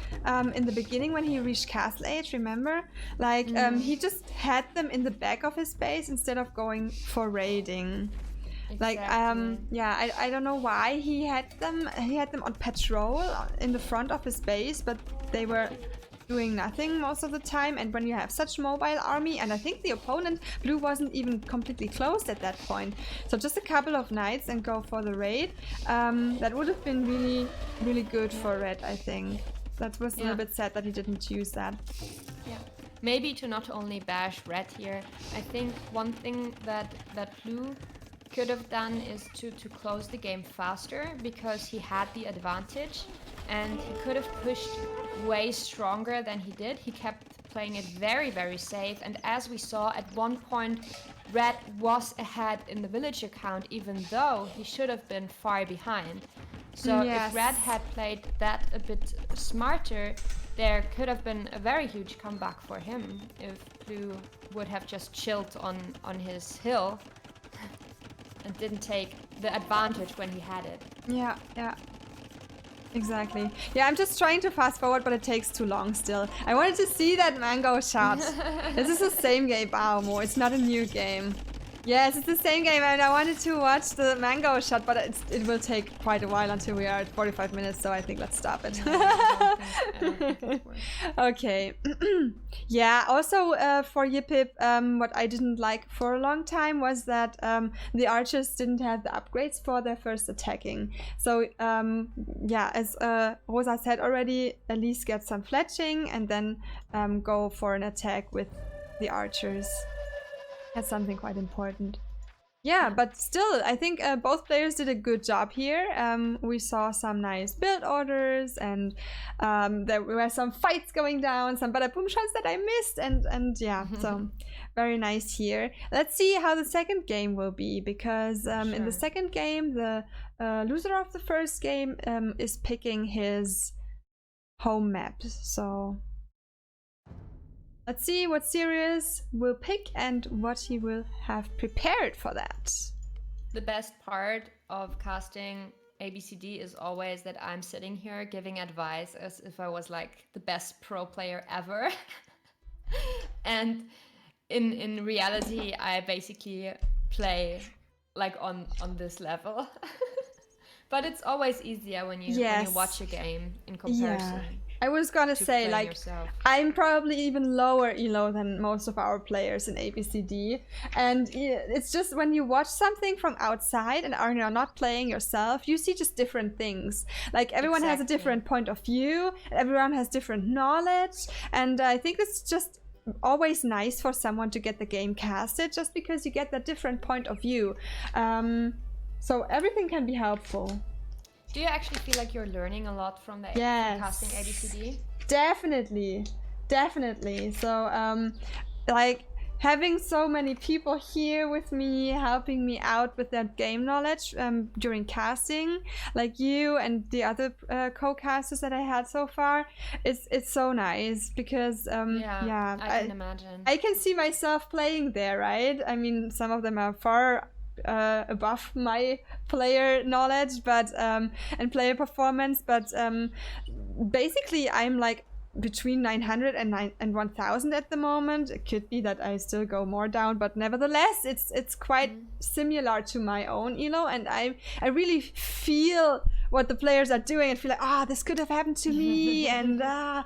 in the beginning when he reached Castle Age, remember? Like, he just had them in the back of his base instead of going for raiding. Exactly. Like, I don't know why he had them. He had them on patrol in the front of his base, but they were doing nothing most of the time, and when you have such mobile army, and I think the opponent blue wasn't even completely closed at that point, so just a couple of knights and go for the raid, that would have been really good for red. I think that was a little bit sad that he didn't use that. Yeah, maybe to not only bash red here, I think one thing that blue could have done is to close the game faster, because he had the advantage and he could have pushed way stronger than he did. He kept playing it very safe, and as we saw at one point, red was ahead in the villager count even though he should have been far behind. So if red had played that a bit smarter, there could have been a very huge comeback for him if blue would have just chilled on his hill and didn't take the advantage when he had it. Yeah. Exactly. Yeah, I'm just trying to fast forward, but it takes too long still. I wanted to see that mango shot. This is the same game, Baomo. It's not a new game. Yes, it's the same game, and I wanted to watch the mango shot, but it will take quite a while until we are at 45 minutes, so I think let's stop it. I don't think it works. Okay. Yeah, also for Yippip, what I didn't like for a long time was that the archers didn't have the upgrades for their first attacking. So yeah, as Rosa said already, at least get some fletching and then go for an attack with the archers. That's something quite important. Yeah, but still, I think both players did a good job here. We saw some nice build orders, and there were some fights going down, some bada boom shots that I missed, and yeah, so very nice here. Let's see how the second game will be, because in the second game, the loser of the first game is picking his home map. So let's see what Sirius will pick and what he will have prepared for that. The best part of casting ABCD is always that I'm sitting here giving advice as if I was like the best pro player ever. And in reality, I basically play like on this level. But it's always easier when you watch a game in comparison. Yeah. I was gonna say, like, yourself. I'm probably even lower elo than most of our players in ABCD, and it's just when you watch something from outside and are not playing yourself, you see just different things. Like, everyone has a different point of view, everyone has different knowledge, and I think it's just always nice for someone to get the game casted, just because you get that different point of view. So everything can be helpful. Do you actually feel like you're learning a lot from the casting ABCD? Definitely. So like having so many people here with me, helping me out with that game knowledge during casting, like you and the other co-casters that I had so far, it's so nice, because I can imagine. I can see myself playing there, right? I mean, some of them are far above my player knowledge, but and player performance, but basically I'm like between 900 and 1000 at the moment. It could be that I still go more down, but nevertheless it's quite similar to my own elo, and I really feel what the players are doing and feel like, this could have happened to me, and that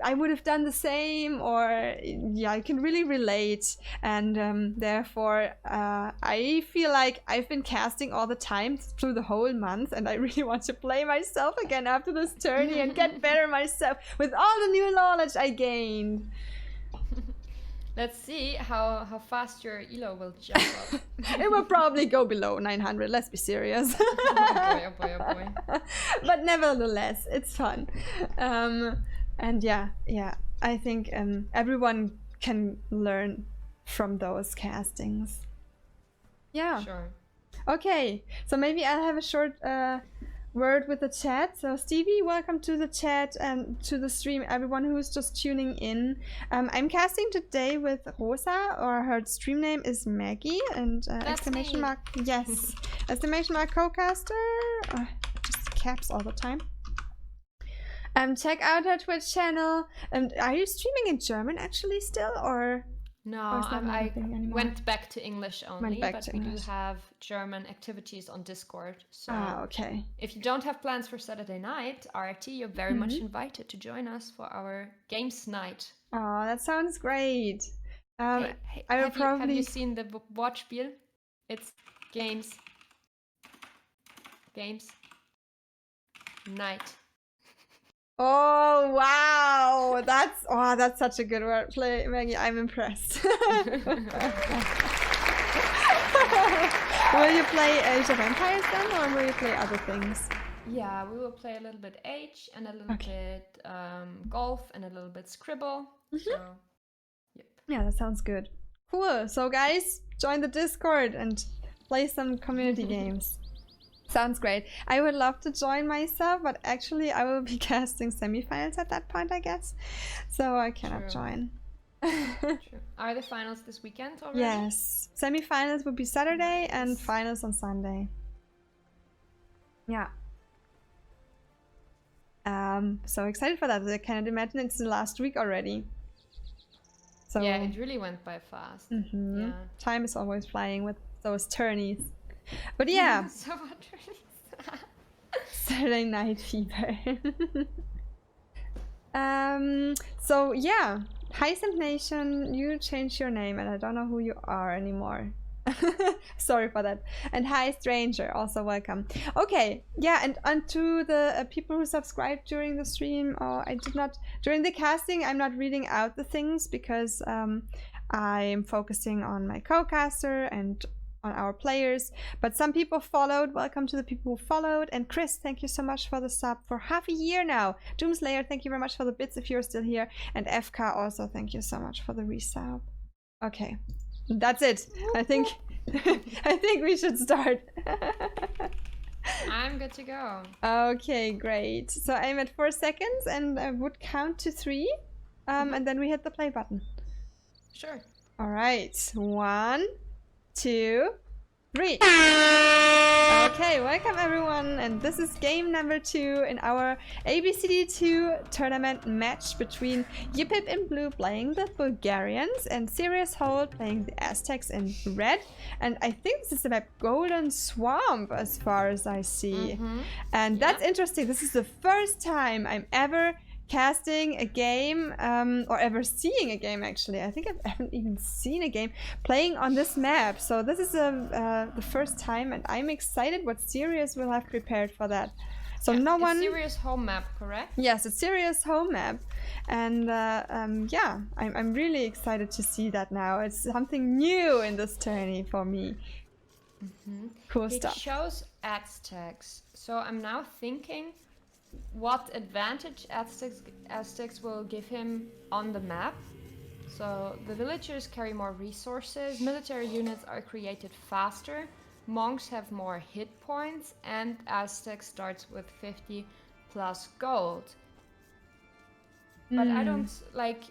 I would have done the same, or I can really relate, and therefore I feel like I've been casting all the time through the whole month, and I really want to play myself again after this tourney and get better myself with all the new knowledge I gained. Let's see how fast your elo will jump up. It will probably go below 900, let's be serious. Oh boy. But nevertheless, it's fun. And yeah, I think everyone can learn from those castings. Yeah. Sure. Okay, so maybe I'll have a short word with the chat. So Stevie, welcome to the chat and to the stream, everyone who's just tuning in. I'm casting today with Rosa, or her stream name is Maggy, and exclamation mark, yes, exclamation mark Cocaster, just caps all the time. Check out her Twitch channel. Are you streaming in German actually still, or? No, Or is that not a I thing anymore? went back to English only, back but to we English. do have German activities on Discord. So Okay. if you don't have plans for Saturday night, RT, you're very much invited to join us for our games night. Oh, that sounds great. Hey, I will have probably... you seen the Wortspiel? It's games night. Oh wow, that's such a good wordplay, Maggie. I'm impressed. Will you play Age of Empires then, or will you play other things? Yeah, we will play a little bit Age and a little bit golf and a little bit Scribble. So, yep. Yeah, that sounds good. Cool. So guys, join the Discord and play some community games. Sounds great. I would love to join myself, but actually I will be casting semifinals at that point, I guess. So I cannot join. True. Are the finals this weekend already? Yes. Semifinals will be Saturday and finals on Sunday. Yeah. So excited for that. I cannot imagine it's the last week already. So yeah, it really went by fast. Yeah. Time is always flying with those tourneys. But yeah. So what tourneys? Saturday Night Fever. So yeah. Hi Simp Nation, you changed your name and I don't know who you are anymore. Sorry for that. And hi Stranger, also welcome. Okay, yeah, and to the people who subscribed during the stream, I did not, during the casting, I'm not reading out the things because I'm focusing on my Cocaster and on our players, but some people followed. Welcome to the people who followed. And Chris, thank you so much for the sub for half a year now. Doomslayer, thank you very much for the bits if you're still here. And FK also, thank you so much for the resub. Okay, that's it. I think I think we should start. I'm good to go. Okay, great. So I'm at 4 seconds and I would count to 3 and then we hit the play button. Sure. All right, 1, 2, 3. Okay, welcome everyone, and this is game number 2 in our ABCD2 tournament match between Yippip in blue playing the Bulgarians and SiriusHolt playing the Aztecs in red. And I think this is the map Golden Swamp as far as I see. And that's interesting. This is the first time I'm ever casting a game or ever seeing a game. Actually, I think I haven't even seen a game playing on this map, so this is the first time and I'm excited what Sirius will have prepared for that. So yeah, no one... It's Sirius home map, correct? Yes, it's Sirius home map, and yeah, I'm really excited to see that now. It's something new in this tourney for me. Cool stuff. It shows Aztecs, so I'm now thinking what advantage Aztecs will give him on the map. So the villagers carry more resources, military units are created faster, monks have more hit points, and Aztec starts with 50 plus gold. But I don't like,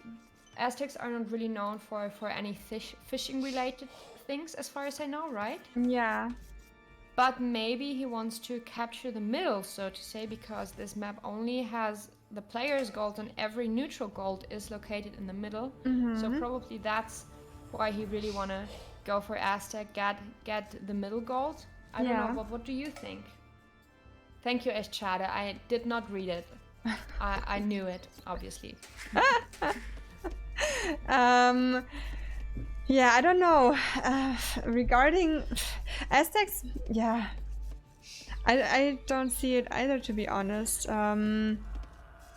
Aztecs are not really known for any fishing related things as far as I know, right? Yeah. But maybe he wants to capture the middle, so to say, because this map only has the player's gold and every neutral gold is located in the middle. So probably that's why he really want to go for Aztec, get the middle gold. I don't know, what do you think? Thank you, Eschade. I did not read it. I knew it, obviously. Yeah, I don't know. Regarding Aztecs, yeah, I don't see it either, to be honest.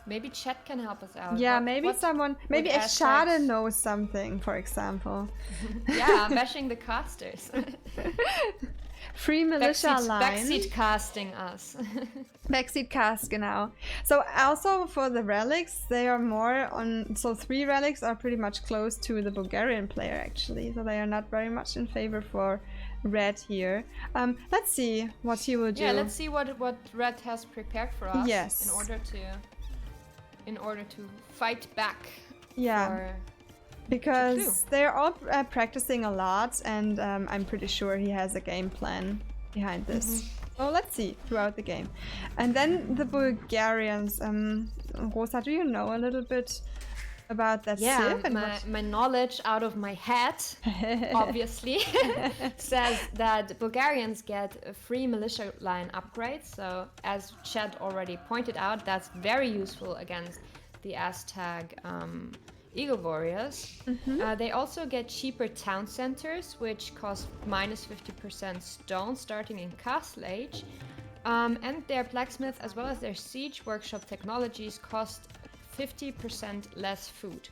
Maybe chat can help us out. Yeah, maybe someone, maybe Eschade knows something, for example. Yeah, bashing the casters. Free militia line. Backseat casting us. Backseat cast, genau. So also for the relics, they are more on, so 3 relics are pretty much close to the Bulgarian player actually, so they are not very much in favor for red here. Let's see what he will do. Yeah, let's see what red has prepared for us. Yes. In order to fight back. Yeah. Because they're all practicing a lot, and I'm pretty sure he has a game plan behind this. So let's see throughout the game. And then the Bulgarians. Rosa, do you know a little bit about that Yeah, civ and my knowledge out of my head, obviously, says that Bulgarians get a free militia line upgrade. So, as Chad already pointed out, that's very useful against the Aztec Eagle Warriors. They also get cheaper town centers, which cost minus 50% stone starting in Castle Age. And their blacksmith as well as their siege workshop technologies cost 50% less food.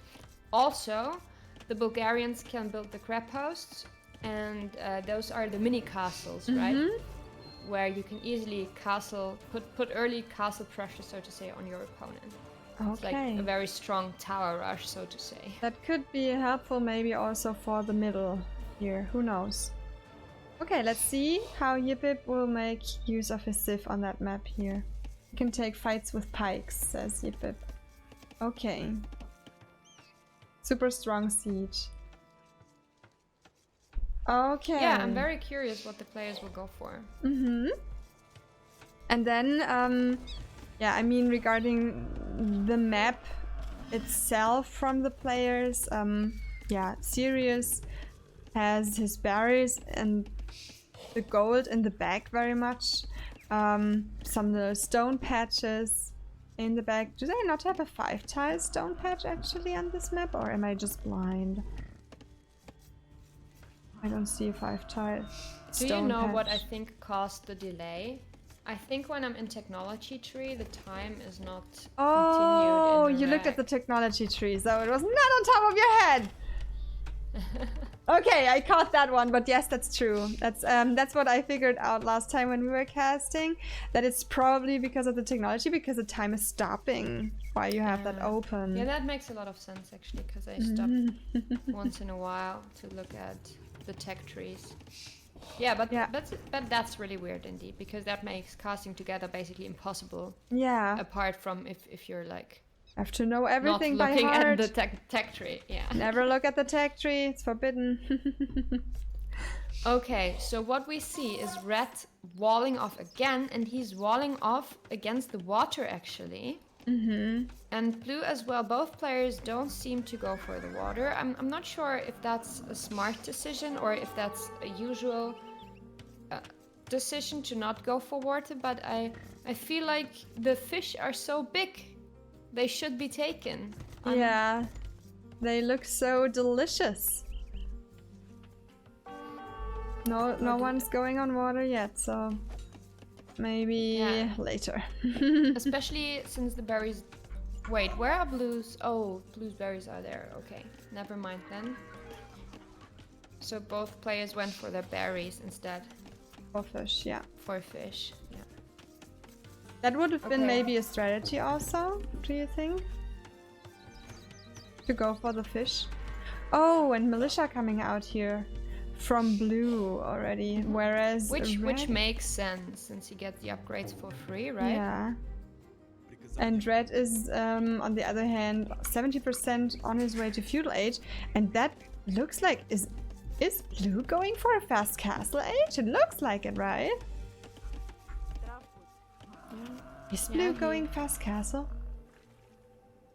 Also, the Bulgarians can build the crab posts, and those are the mini castles, right? Where you can easily put early castle pressure, so to say, on your opponent. Okay. It's like a very strong tower rush, so to say. That could be helpful maybe also for the middle here, who knows. Okay, let's see how Yippip will make use of his civ on that map here. You can take fights with pikes, says Yippip. Okay. Super strong siege. Okay. Yeah, I'm very curious what the players will go for. And then, yeah, I mean, regarding the map itself from the players, yeah, Sirius has his berries and the gold in the back very much. Some little stone patches in the back. Do they not have a 5-tile stone patch actually on this map, or am I just blind? I don't see a 5-tile stone patch. Do you know what I think caused the delay? I think when I'm in technology tree, the time is not Oh, continued in you the looked at rec. the technology tree, so it was not on top of your head. Okay, I caught that one, but yes, that's true. That's what I figured out last time when we were casting, that it's probably because of the technology, because the time is stopping while you have that open. Yeah, that makes a lot of sense actually, because I stop once in a while to look at the tech trees. Yeah, but that's really weird indeed, because that makes casting together basically impossible. Yeah. Apart from if you're like Have to know everything not by looking heart. at the tech tree. Yeah. Never look at the tech tree. It's forbidden. Okay, so what we see is Red walling off again, and he's walling off against the water actually. And Blue as well. Both players don't seem to go for the water. I'm not sure if that's a smart decision or if that's a usual decision to not go for water, but I feel like the fish are so big. They should be taken. Yeah. They look so delicious. No one's going on water yet, so maybe later. Especially since the berries... Wait, where are Blue's? Oh, Blue's berries are there. Okay, never mind then. So both players went for their berries instead. For fish, yeah. For fish, yeah. That would have been maybe a strategy also, do you think? To go for the fish? Oh, and militia coming out here from Blue already, whereas Which makes sense, since you get the upgrades for free, right? Yeah. And Red is, on the other hand, 70% on his way to Feudal Age, and that looks like... Is Blue going for a fast Castle Age? It looks like it, right? Is Blue going fast Castle?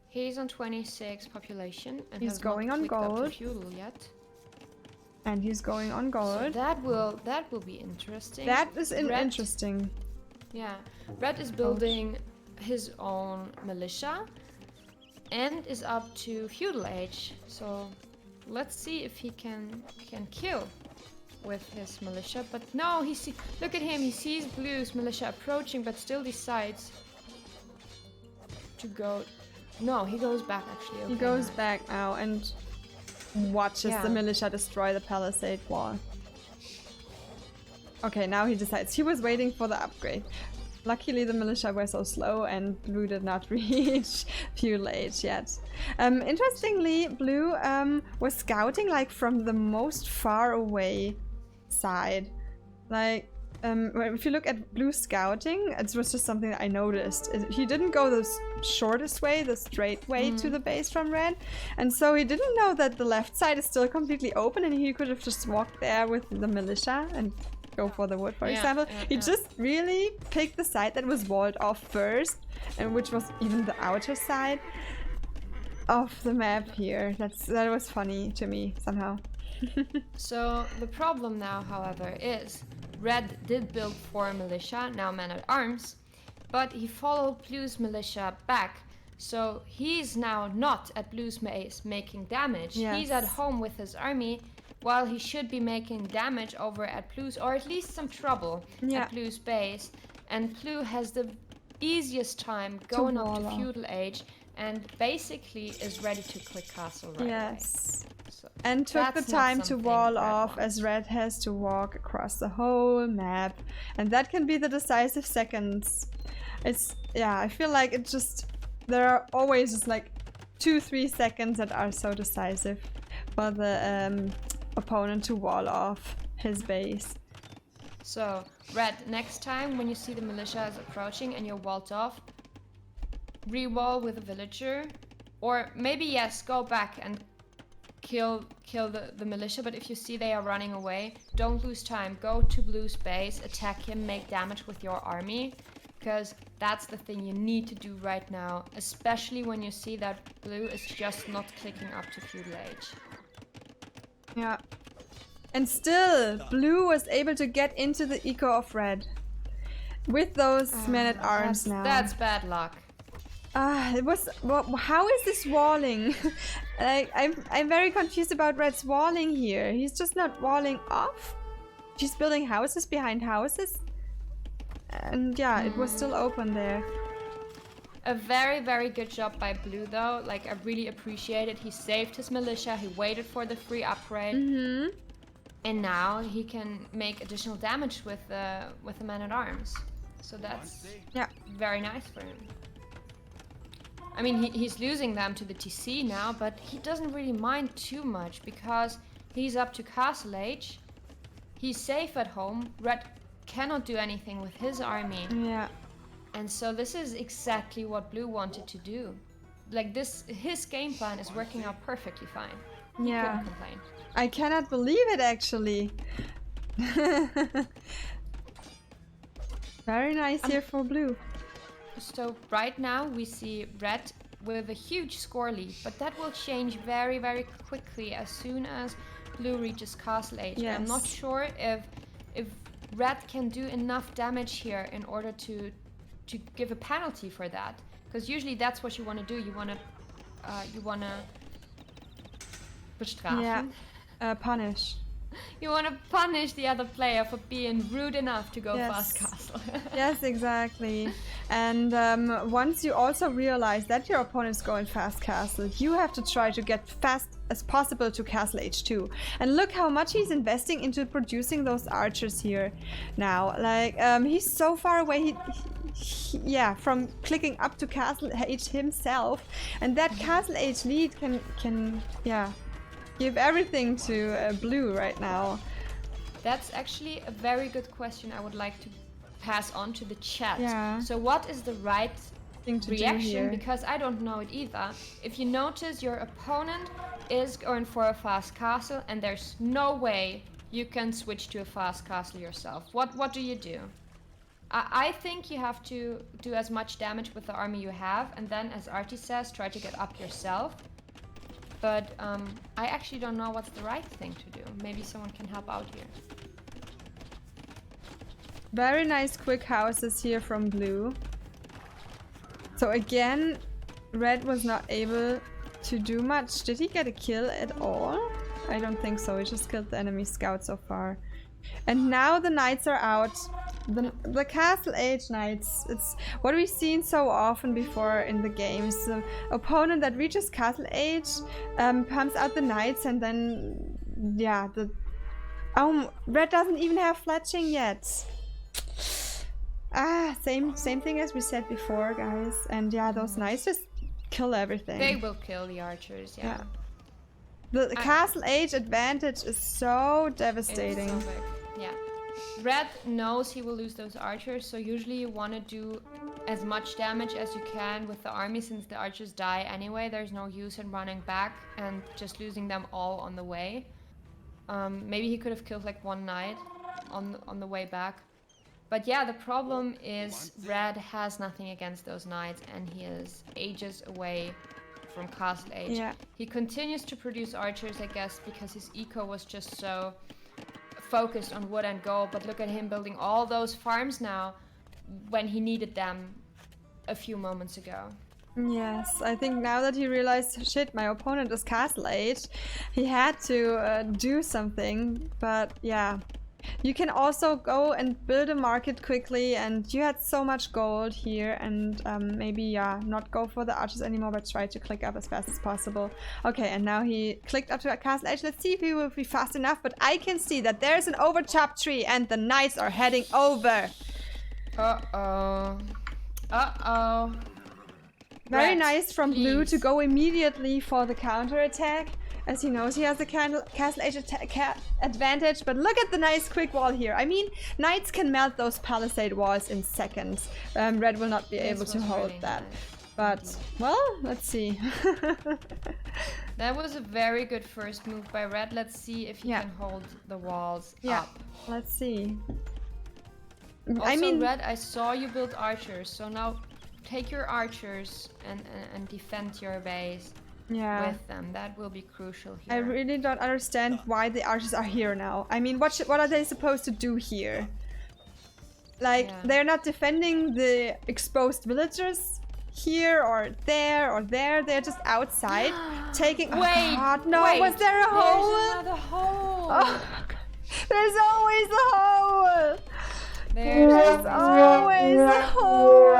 He's on 26 population and He's has going not on clicked up to gold. feudal yet. And he's going on gold. So that will be interesting. That is Red, interesting. Yeah, Red is building his own militia and is up to feudal age. So let's see if he can kill with his militia. But no, look at him. He sees Blue's militia approaching, but still decides to go. No, he goes back actually. Okay, He goes back now and watches the militia destroy the palisade wall. Okay, now he decides. He was waiting for the upgrade. Luckily, the militia were so slow and Blue did not reach feudal age yet. Interestingly, Blue was scouting like from the most far away side. Like, if you look at Blue scouting, it was just something that I noticed. He didn't go the shortest way, the straight way to the base from Red. And so he didn't know that the left side is still completely open and he could have just walked there with the militia and go for the wood, for example. He just really picked the side that was walled off first, and which was even the outer side. of the map here. That was funny to me somehow. So the problem now, however, is Red did build 4 militia, now men-at-arms, but he followed Blue's militia back. So he's now not at Blue's base making damage. Yes. He's at home with his army, while he should be making damage over at Blue's, or at least some trouble at Blue's base. And Blue has the easiest time going up to Feudal Age and basically is ready to click castle right away. So and took the time to wall off as Red has to walk across the whole map. And that can be the decisive seconds. I feel like it just... There are always just like 2-3 seconds that are so decisive for the opponent to wall off his base. So, Red, next time when you see the militia is approaching and you're walled off, re-wall with a villager, or maybe yes, go back and kill the militia, but if you see they are running away, don't lose time. Go to Blue's base, attack him, make damage with your army, because that's the thing you need to do right now, especially when you see that Blue is just not clicking up to Feudal Age. Yeah. And still, Blue was able to get into the eco of Red. With those men-at-arms now. That's bad luck. It was... Well, how is this walling? Like, I'm very confused about Red's walling here. He's just not walling off. She's building houses behind houses. And yeah, it was still open there. A very, very good job by Blue though. Like, I really appreciate it. He saved his militia, he waited for the free upgrade. And now he can make additional damage with the man-at-arms. So that's very nice for him. I mean, he's losing them to the TC now, but he doesn't really mind too much because he's up to Castle Age. He's safe at home. Red cannot do anything with his army. Yeah. And so this is exactly what Blue wanted to do. Like this, his game plan is working out perfectly fine. He couldn't complain. I cannot believe it actually. Very nice here for Blue. So right now we see Red with a huge score lead, but that will change very, very quickly as soon as Blue reaches Castle Age. Yes. I'm not sure if Red can do enough damage here in order to give a penalty for that, because usually that's what you want to do. You want to bestrafen. Yeah. Punish. You want to punish the other player for being rude enough to go fast castle. Yes, exactly. And once you also realize that your opponent is going fast castle, you have to try to get fast as possible to Castle H2. And look how much he's investing into producing those archers here now. Like, he's so far away, from clicking up to Castle H himself. And that Castle H lead can give everything to Blue right now. That's actually a very good question I would like to pass on to the chat. Yeah. So what is the right Thing to reaction? do here. Because I don't know it either. If you notice your opponent is going for a fast castle and there's no way you can switch to a fast castle yourself, what do you do? I think you have to do as much damage with the army you have, and then, as Artie says, try to get up yourself. But I actually don't know what's the right thing to do. Maybe someone can help out here. Very nice quick houses here from Blue. So again, Red was not able to do much. Did he get a kill at all? I don't think so. He just killed the enemy scout so far. And now the knights are out. The Castle Age knights. It's what we've seen so often before in the games. The opponent that reaches Castle Age pumps out the knights, and then Red doesn't even have fletching yet. Same thing as we said before, guys. And yeah, those knights just kill everything. They will kill the archers. Yeah. The Castle Age advantage is so devastating. It's so big. Yeah. Red knows he will lose those archers, so usually you want to do as much damage as you can with the army, since the archers die anyway. There's no use in running back and just losing them all on the way. Maybe he could have killed like one knight on the way back. But yeah, the problem is Red has nothing against those knights, and he is ages away from Castle Age. Yeah. He continues to produce archers, I guess, because his eco was just so focused on wood and gold. But look at him building all those farms now when he needed them a few moments ago. Yes, I think now that he realized, shit, my opponent is Castle Age, he had to do something. But yeah, you can also go and build a market quickly, and you had so much gold here, and maybe not go for the archers anymore, but try to click up as fast as possible. Okay, and now he clicked up to a Castle Age. Let's see if he will be fast enough, but I can see that there's an overchopped tree and the knights are heading over. Uh-oh. Uh-oh. Very Red, nice from Blue please. to go immediately for the counter-attack, as he knows he has the Castle Age advantage. But look at the nice quick wall here. I mean, knights can melt those palisade walls in seconds. Red will not be able to hold really that. nice. But, well, let's see. That was a very good first move by Red. Let's see if he can hold the walls up. Let's see. Also, I mean, Red, I saw you build archers, so now take your archers and defend your base with them. That will be crucial here. I really don't understand why the archers are here now. I mean, what are they supposed to do here? Like, they're not defending the exposed villagers here or there or there. They're just outside taking... Wait, oh God, no, was there a hole? There's another hole. Oh, there's always a hole. There's always a hole.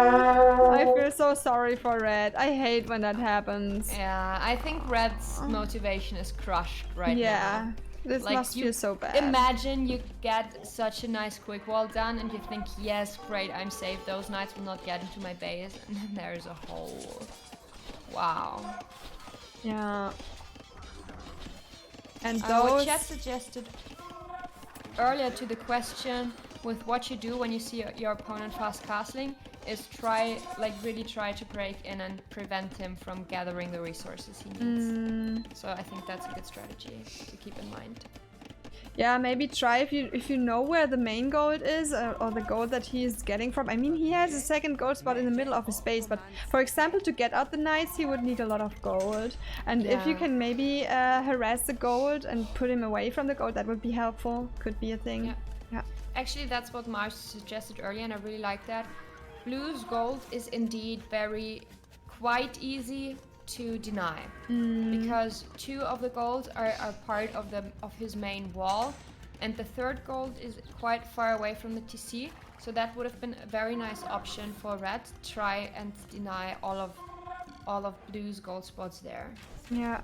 I feel so sorry for Red. I hate when that happens. Yeah, I think Red's motivation is crushed right now. Yeah, this must feel so bad. Imagine you get such a nice quick wall done and you think, yes, great, I'm safe. Those knights will not get into my base. And then there's a hole. Wow. Yeah. And what Chat suggested earlier to the question with what you do when you see your opponent fast castling is really try to break in and prevent him from gathering the resources he needs. So I think that's a good strategy to keep in mind. Yeah, maybe try if you know where the main gold is or the gold that he is getting from. I mean, he has a second gold spot in the middle of his base, but for example, to get out the knights, he would need a lot of gold. And if you can maybe harass the gold and put him away from the gold, that would be helpful. Could be a thing. Yeah. Actually, that's what Mars suggested earlier, and I really like that. Blue's gold is indeed quite easy to deny because 2 of the gold are part of his main wall, and the 3rd gold is quite far away from the TC. So that would have been a very nice option for Red to try and deny all of Blue's gold spots there. Yeah.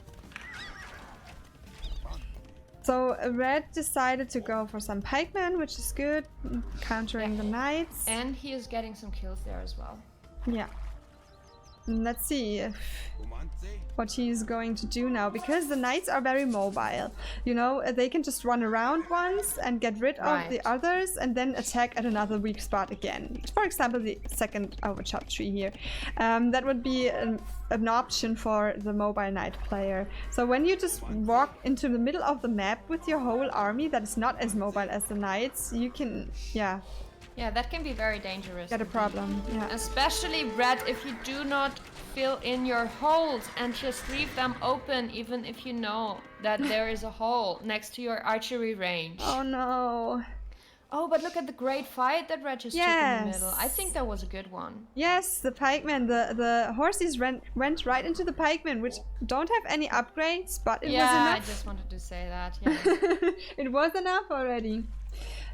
So Red decided to go for some pikemen, which is good, countering the knights. And he is getting some kills there as well. Yeah. Let's see what he's going to do now, because the knights are very mobile. You know, they can just run around once and get rid of the others and then attack at another weak spot again. For example, the second overchopped tree here. That would be an option for the mobile knight player. So when you just walk into the middle of the map with your whole army that is not as mobile as the knights, you can, yeah, that can be very dangerous. Get a problem, Especially Red, if you do not fill in your holes and just leave them open, even if you know that there is a hole next to your archery range. Oh no. Oh, but look at the great fight that Red just took in the middle. I think that was a good one. Yes, the pikemen, the horses went right into the pikemen, which don't have any upgrades, but it was enough. I just wanted to say that, It was enough already.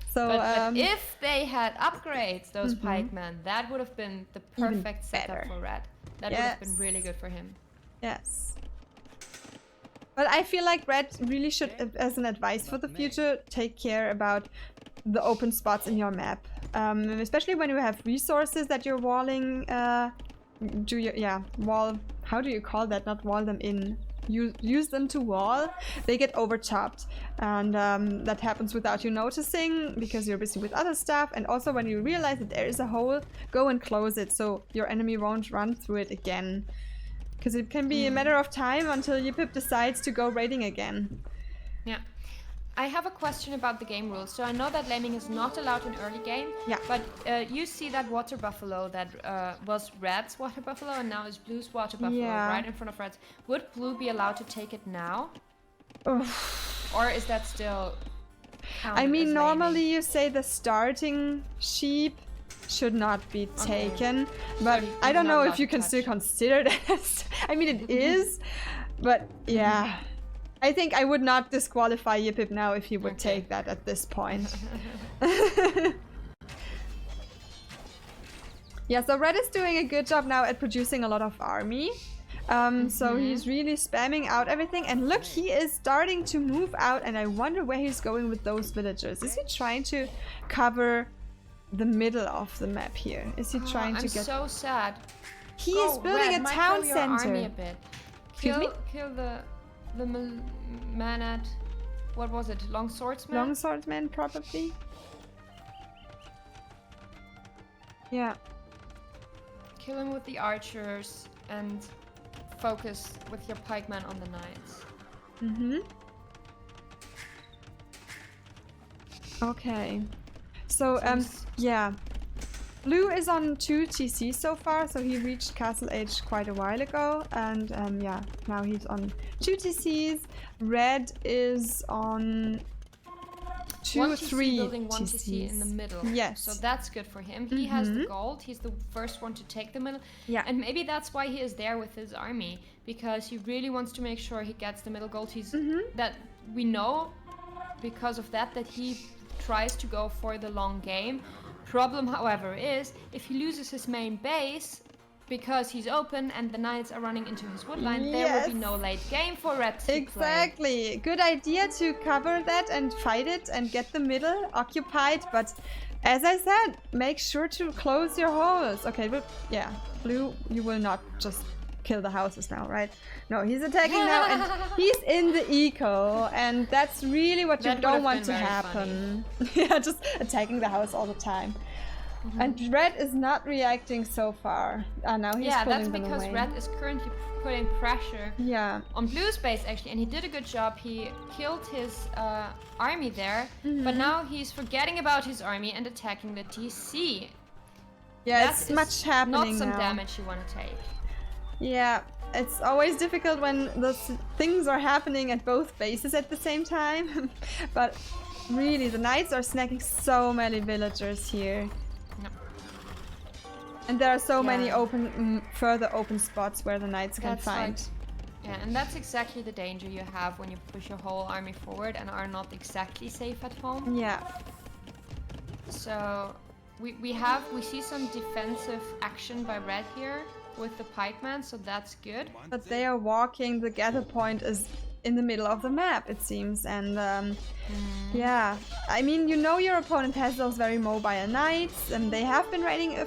So, but if they had upgrades, those pikemen, that would have been the perfect setup for Red. That would have been really good for him. Yes. But I feel like Red really should, as an advice for the future, take care about the open spots in your map. Especially when you have resources that you're walling, wall, how do you call that? Not wall them in. Use them to wall, they get overchopped, and that happens without you noticing because you're busy with other stuff. And also when you realize that there is a hole, go and close it so your enemy won't run through it again, because it can be a matter of time until Yippip decides to go raiding again. I have a question about the game rules. So I know that lambing is not allowed in early game. Yeah. But you see that water buffalo that was Red's water buffalo and now is Blue's water buffalo right in front of Red's. Would Blue be allowed to take it now? Or is that still counted I mean, as normally lambing? you say the starting sheep should not be taken, but So I don't not know allowed if you to can touch. still consider that. I mean, it is, but yeah. I think I would not disqualify Yippip now if he would take that at this point. Yeah, so Red is doing a good job now at producing a lot of army. So he's really spamming out everything. And look, he is starting to move out, and I wonder where he's going with those villagers. Is he trying to cover the middle of the map here? Is he trying to get... I'm so sad. He is building Red, a town micro your army center. a bit. Excuse me? Kill the man at... What was it? Long swordsman? Long swordsman, probably. Yeah. Kill him with the archers and focus with your pikemen on the knights. Okay. So, yeah. Blue is on 2 TC so far, so he reached Castle Age quite a while ago, and yeah, now he's on 2 TCs. Red is on 2 or 3 building 1 TCs. TC in the middle. Yes. So that's good for him. He has the gold. He's the first one to take the middle. Yeah. And maybe that's why he is there with his army, because he really wants to make sure he gets the middle gold. He's that we know because of that he tries to go for the long game. Problem, however, is if he loses his main base because he's open and the knights are running into his woodline, there will be no late game for Red to play. Exactly. Good idea to cover that and fight it and get the middle occupied, but as I said, make sure to close your holes. Okay, but yeah, Blue, you will not just kill the houses now, right? No, he's attacking now and he's in the eco, and that's really what you don't want to happen. Yeah, just attacking the house all the time. And Red is not reacting so far. Now he's pulling them because away. Red is currently putting pressure on Blue's base actually, and he did a good job. He killed his army there, but now he's forgetting about his army and attacking the TC. Yeah, That it's is much happening not some now. damage you want to take. Yeah, it's always difficult when those things are happening at both bases at the same time. But really, the knights are snacking so many villagers here. No. And there are so many open, further open spots where the knights can That's find. Yeah, and that's exactly the danger you have when you push your whole army forward and are not exactly safe at home. Yeah. So we see some defensive action by Red here with the pikeman, so that's good. But they are walking, the gather point is in the middle of the map, it seems, and yeah. I mean, you know your opponent has those very mobile knights, and they have been raiding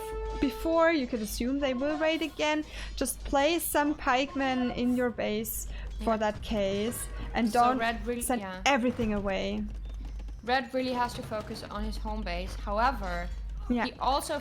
before, you could assume they will raid again. Just place some pikemen in your base for that case, and So don't Red really, send everything away. Red really has to focus on his home base. However, he also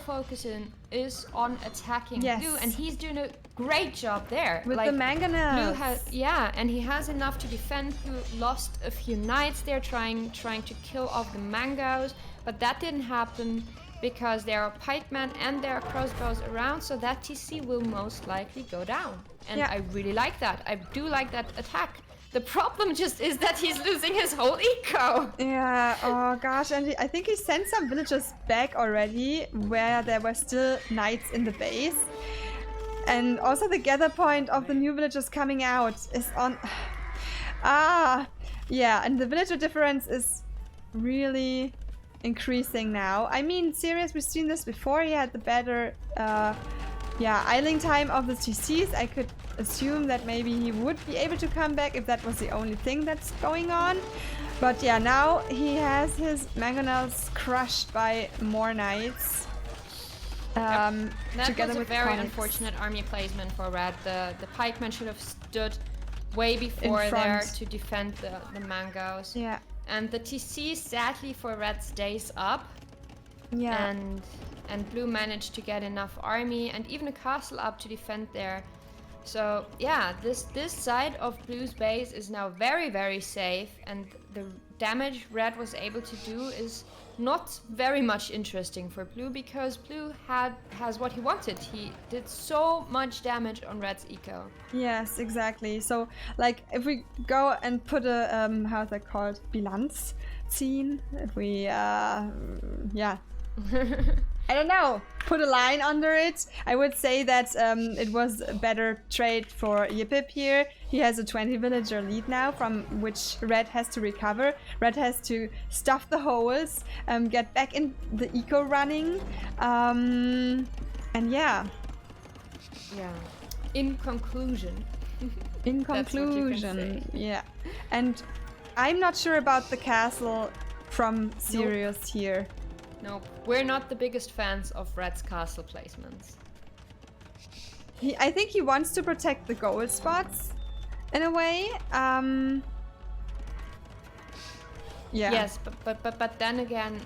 is on attacking Blue, and he's doing a great job there. With the mangonels. Blue has, and he has enough to defend. Blue lost a few knights there trying to kill off the mangoes, but that didn't happen because there are pikemen and there are crossbows around, so that TC will most likely go down. And I really like that. I do like that attack. The problem just is that he's losing his whole eco. Yeah, oh gosh, and I think he sent some villagers back already where there were still knights in the base. And also the gather point of the new villagers coming out is on... yeah, and the villager difference is really increasing now. I mean, Sirius, we've seen this before, he had the better idling time of the TCs. I could assume that maybe he would be able to come back if that was the only thing that's going on. But yeah, now he has his mangonels crushed by more knights. That together was a with very Conics. unfortunate army placement for Red. The pikemen should have stood way before In front. there to defend the mangoes. Yeah. And the TC, sadly for Red, stays up. Yeah. And Blue managed to get enough army and even a castle up to defend there. So yeah, this side of Blue's base is now very, very safe, and the damage Red was able to do is not very much interesting for Blue, because Blue has what he wanted. He did so much damage on Red's eco. Yes, exactly. So, like, if we go and put a how's that called? Bilanz scene. If we yeah. I don't know, put a line under it. I would say that it was a better trade for Yippip here. He has a 20 villager lead now, from which Red has to recover. Red has to stuff the holes, get back in the eco running, and yeah. Yeah. In conclusion. In conclusion, yeah. And I'm not sure about the castle from Sirius here. Nope, we're not the biggest fans of Red's castle placements. I think he wants to protect the gold spots, in a way. Yeah. Yes, but then again,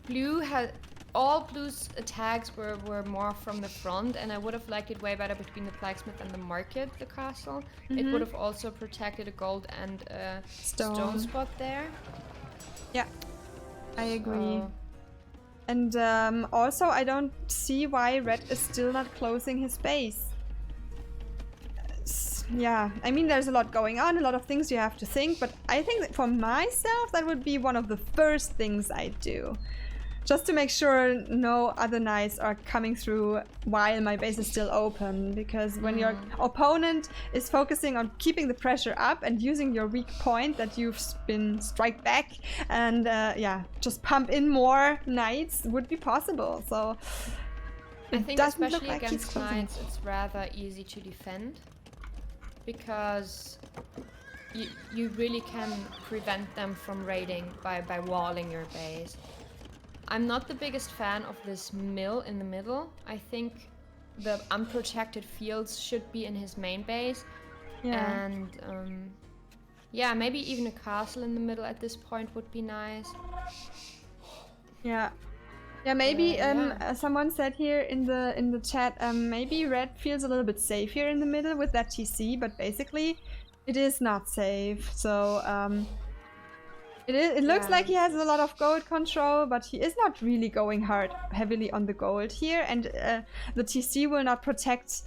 Blue had all Blue's attacks were more from the front, and I would have liked it way better between the blacksmith and the market, the castle. It would have also protected a gold and a stone spot there. Yeah. I agree. And also, I don't see why Red is still not closing his base. Yeah, I mean, there's a lot going on, a lot of things you have to think, but I think that for myself, that would be one of the first things I do. Just to make sure no other knights are coming through while my base is still open, because when your opponent is focusing on keeping the pressure up and using your weak point that you've been strike back and yeah, just pump in more knights would be possible. So I think especially against knights it's rather easy to defend, because you really can prevent them from raiding by walling your base. I'm not the biggest fan of this mill in the middle. I think the unprotected fields should be in his main base. Yeah. And yeah, maybe even a castle in the middle at this point would be nice. Yeah. Yeah, maybe someone said here in the chat, maybe Red feels a little bit safe here in the middle with that TC, but basically it is not safe. So it looks like he has a lot of gold control, but he is not really going heavily on the gold here, and the TC will not protect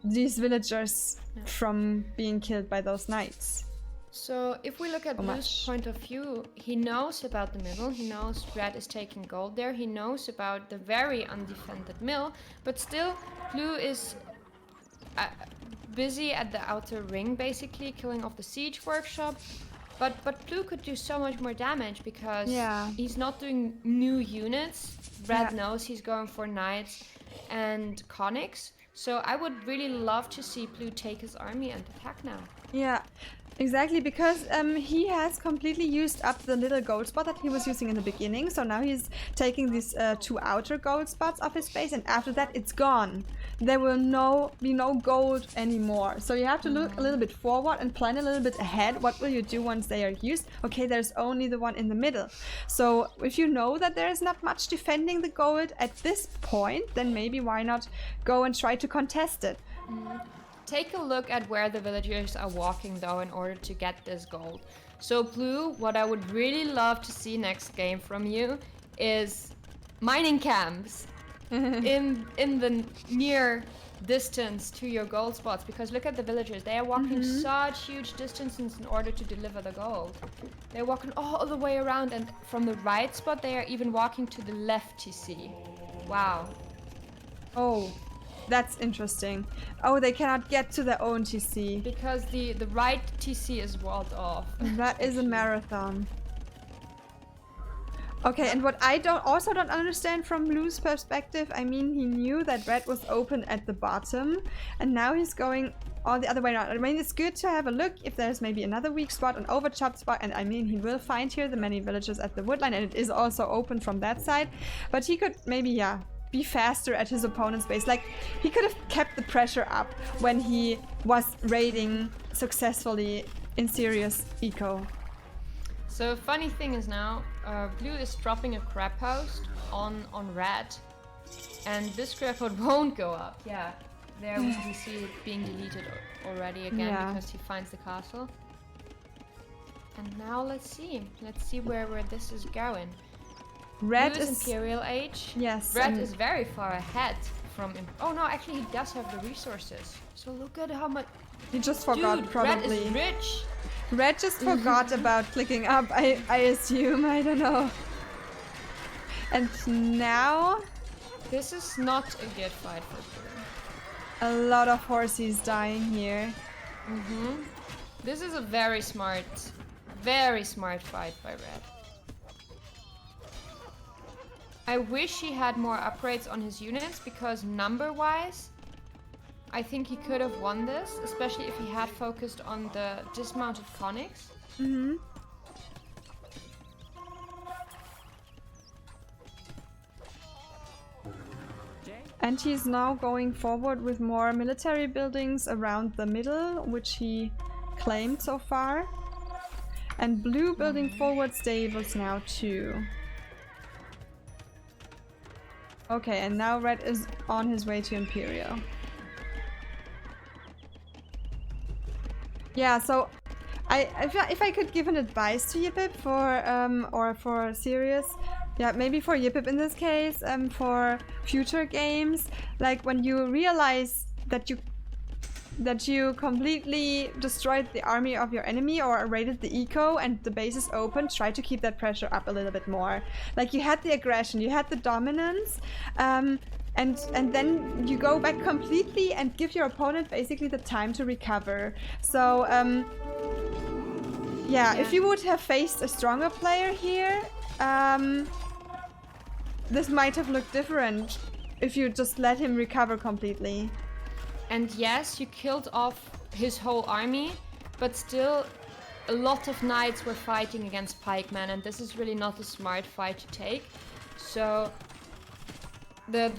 these villagers from being killed by those knights. So if we look at Blue's point of view, he knows about the middle, he knows Red is taking gold there, he knows about the very undefended mill, but still Blue is busy at the outer ring, basically killing off the siege workshop. But Blue could do so much more damage because he's not doing new units. Red knows he's going for knights and conics. So I would really love to see Blue take his army and attack now. Yeah, exactly, because he has completely used up the little gold spot that he was using in the beginning. So now he's taking these 2 outer gold spots of his base, and after that it's gone. There will be no gold anymore. So you have to look a little bit forward and plan a little bit ahead. What will you do once they are used? Okay, there's only the one in the middle. So if you know that there is not much defending the gold at this point, then maybe why not go and try to contest it? Take a look at where the villagers are walking though in order to get this gold. So Blue, what I would really love to see next game from you is mining camps in the near distance to your gold spots, because look at the villagers, they are walking such huge distances in order to deliver the gold. They're walking all the way around, and from the right spot they are even walking to the left TC. Wow. Oh, that's interesting. Oh, they cannot get to their own TC. Because the right TC is walled off. That is a marathon. Okay, and what I also don't understand from Blue's perspective, I mean, he knew that Red was open at the bottom, and now he's going all the other way around. I mean, it's good to have a look if there's maybe another weak spot, an overchopped spot, and I mean, he will find here the many villagers at the woodline, and it is also open from that side, but he could maybe, be faster at his opponent's base. Like, he could have kept the pressure up when he was raiding successfully in Sirius Eco. So funny thing is now, Blue is dropping a crab post on Red, and this crab post won't go up. Yeah, there we see it being deleted already again because he finds the castle. And now let's see where this is going. Red Blue is is Imperial Age. Yes. Red is very far ahead from. Oh no, actually he does have the resources. So look at how much. He just forgot. Dude, probably. Red is rich. Red just forgot about clicking up. I assume. I don't know. And now this is not a good fight for Blue. A lot of horses dying here. This is a very smart fight by Red. I wish he had more upgrades on his units because number-wise, I think he could have won this, especially if he had focused on the dismounted conics. And he's now going forward with more military buildings around the middle, which he claimed so far. And Blue building forward stables now too. Okay, and now Red is on his way to Imperial. Yeah, so if I could give an advice to Yippip or for Sirius, yeah, maybe for Yippip in this case, for future games, like when you realize that you completely destroyed the army of your enemy or raided the eco and the base is open, try to keep that pressure up a little bit more. Like you had the aggression, you had the dominance, and then you go back completely and give your opponent basically the time to recover. So yeah, if you would have faced a stronger player here, this might have looked different if you just let him recover completely. And yes, you killed off his whole army, but still a lot of knights were fighting against pikemen, and this is really not a smart fight to take. So the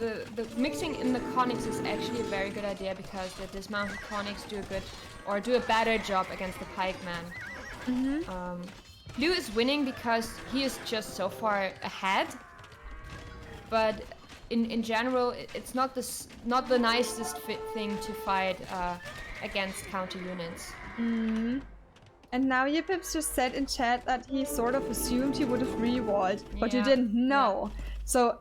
mixing in the conics is actually a very good idea because the dismounted conics do a better job against the pikemen. Blue is winning because he is just so far ahead, but in general, it's not the nicest thing to fight against counter units. And now Yippip's just said in chat that he sort of assumed he would have re-walled, but you didn't know. So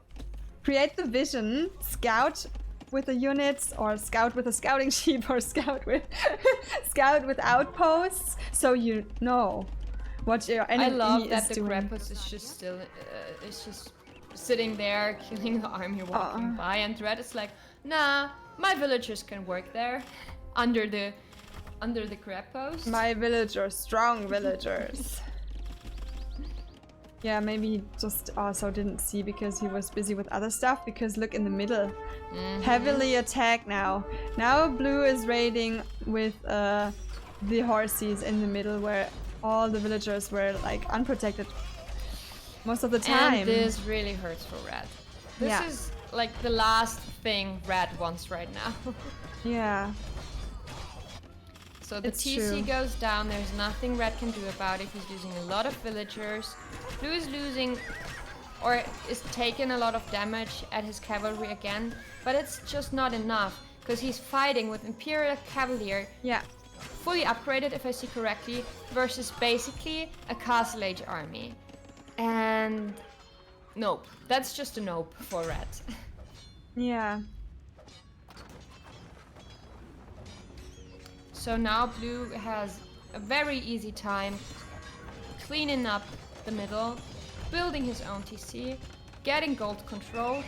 create the vision, scout with the units, or scout with a scouting sheep, or scout with outposts, so you know what your enemy is doing. I love that the Grappus is just still sitting there, killing the army walking by, and Red is like, nah, my villagers can work there, under the crab post. My villagers, strong villagers. Yeah, maybe he just also didn't see because he was busy with other stuff, because look in the middle. Heavily attacked now. Now Blue is raiding with the horses in the middle where all the villagers were like unprotected most of the time. And this really hurts for Red. This is like the last thing Red wants right now. Yeah. So the TC goes down, there's nothing Red can do about it. He's losing a lot of villagers. Blue is losing, or is taking a lot of damage at his cavalry again, but it's just not enough, because he's fighting with Imperial Cavalier. Yeah. Fully upgraded, if I see correctly, versus basically a Castle Age army. And nope, that's just a nope for Red. Yeah. So now Blue has a very easy time cleaning up the middle, building his own TC, getting gold control,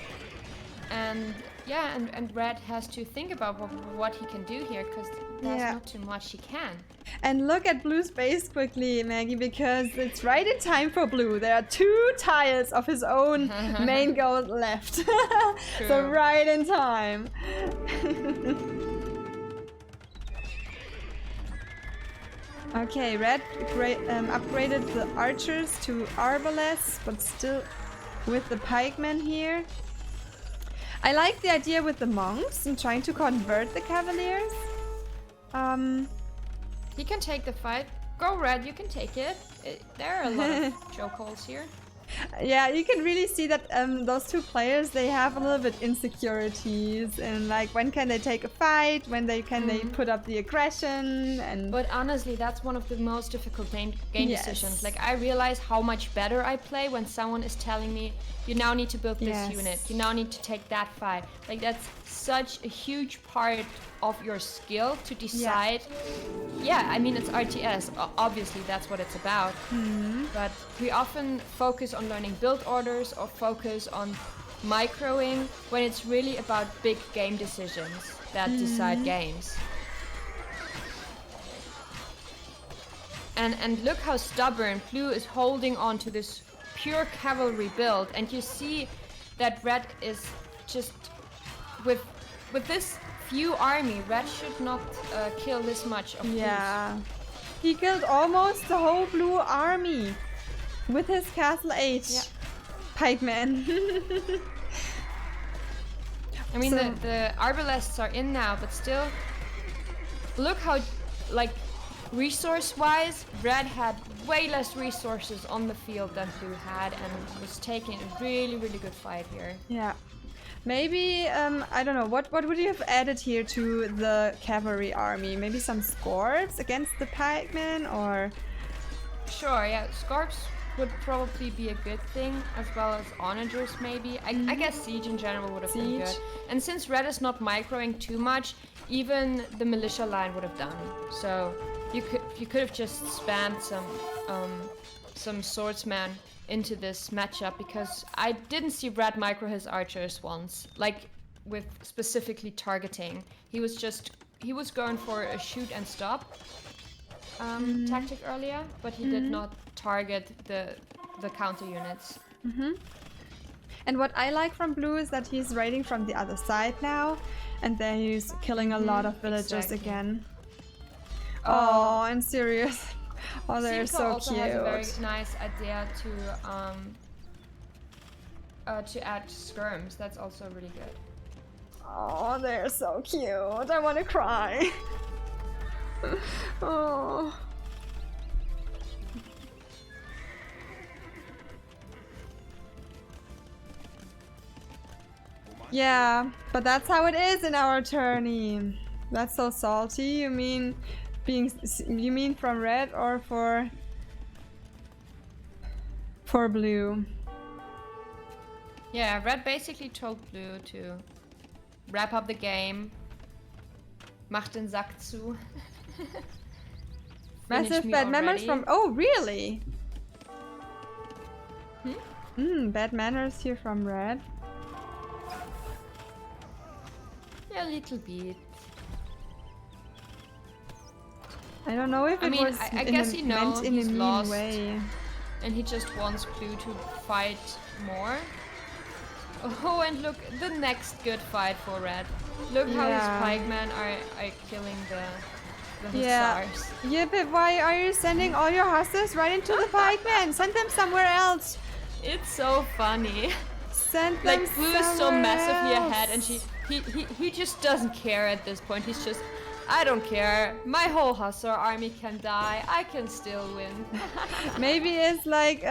and yeah, and Red has to think about what he can do here, because there's not too much he can. And look at Blue's base quickly, Maggie, because it's right in time for Blue. There are 2 tiles of his own main gold left. So right in time. Okay, Red upgraded the archers to arbalest, but still with the pikemen here. I like the idea with the monks and trying to convert the cavaliers. He can take the fight. Go Red, you can take it. There are a lot of chokeholds here. Yeah, you can really see that those two players, they have a little bit insecurities and like when can they take a fight, when they put up the aggression and. But honestly, that's one of the most difficult game decisions. Like I realize how much better I play when someone is telling me, you now need to build this unit, you now need to take that fight. Like that's such a huge part of your skill to decide. Yeah, I mean it's RTS, obviously that's what it's about. But we often focus on learning build orders or focus on microing when it's really about big game decisions that decide games. And look how stubborn Blue is holding on to this pure cavalry build, and you see that Red is just with this few army, Red should not kill this much of Blues. Yeah, he killed almost the whole Blue army with his Castle H pikeman. I mean the arbalests are in now, but still look how like resource-wise, Red had way less resources on the field than Blue had and was taking a really, really good fight here. Yeah. Maybe, I don't know, what would you have added here to the cavalry army? Maybe some scorps against the pikemen, or? Sure, yeah, scorps would probably be a good thing, as well as onagers maybe. I guess siege in general would have been good. And since Red is not microing too much, even the militia line would have done. So you could have just spammed some swordsman into this matchup, because I didn't see Red micro his archers once, like with specifically targeting. He was going for a shoot and stop tactic earlier, but he did not target the counter units. And what I like from Blue is that he's raiding from the other side now, and then he's killing a lot of villagers again. Oh, I'm serious. Oh, they're so also cute. Has a very nice idea to add skirms. That's also really good. Oh, they're so cute. I want to cry. Oh. Yeah, but that's how it is in our tourney. That's so salty. You mean from Red or for Blue? Yeah, Red basically told Blue to wrap up the game. Mach den Sack zu. Massive bad manners from... Oh, really? Bad manners here from Red. Yeah, a little bit. I don't know if it was I guess he knows meant in he's a mean lost, way. and he just wants Blue to fight more. Oh, and look, the next good fight for Red. Look how his pikemen are killing the hussars. Yippip, why are you sending all your hussars right into the pikemen? Send them somewhere else. It's so funny. Send them like Blue is so massively ahead, and he just doesn't care at this point. He's just, I don't care. My whole hussar army can die. I can still win. Maybe it's like,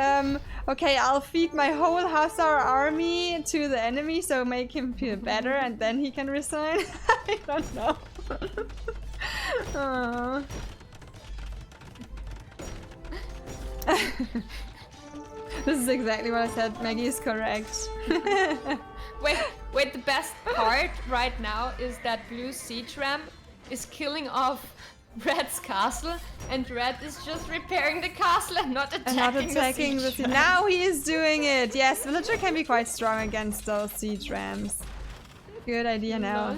okay, I'll feed my whole hussar army to the enemy, so make him feel better, and then he can resign. I don't know. This is exactly what I said. Maggie is correct. Wait, the best part right now is that Blue's siege ram is killing off Red's castle, and Red is just repairing the castle and not attacking the siege ram. Now he is doing it! Yes, villager can be quite strong against those siege rams. Good idea now.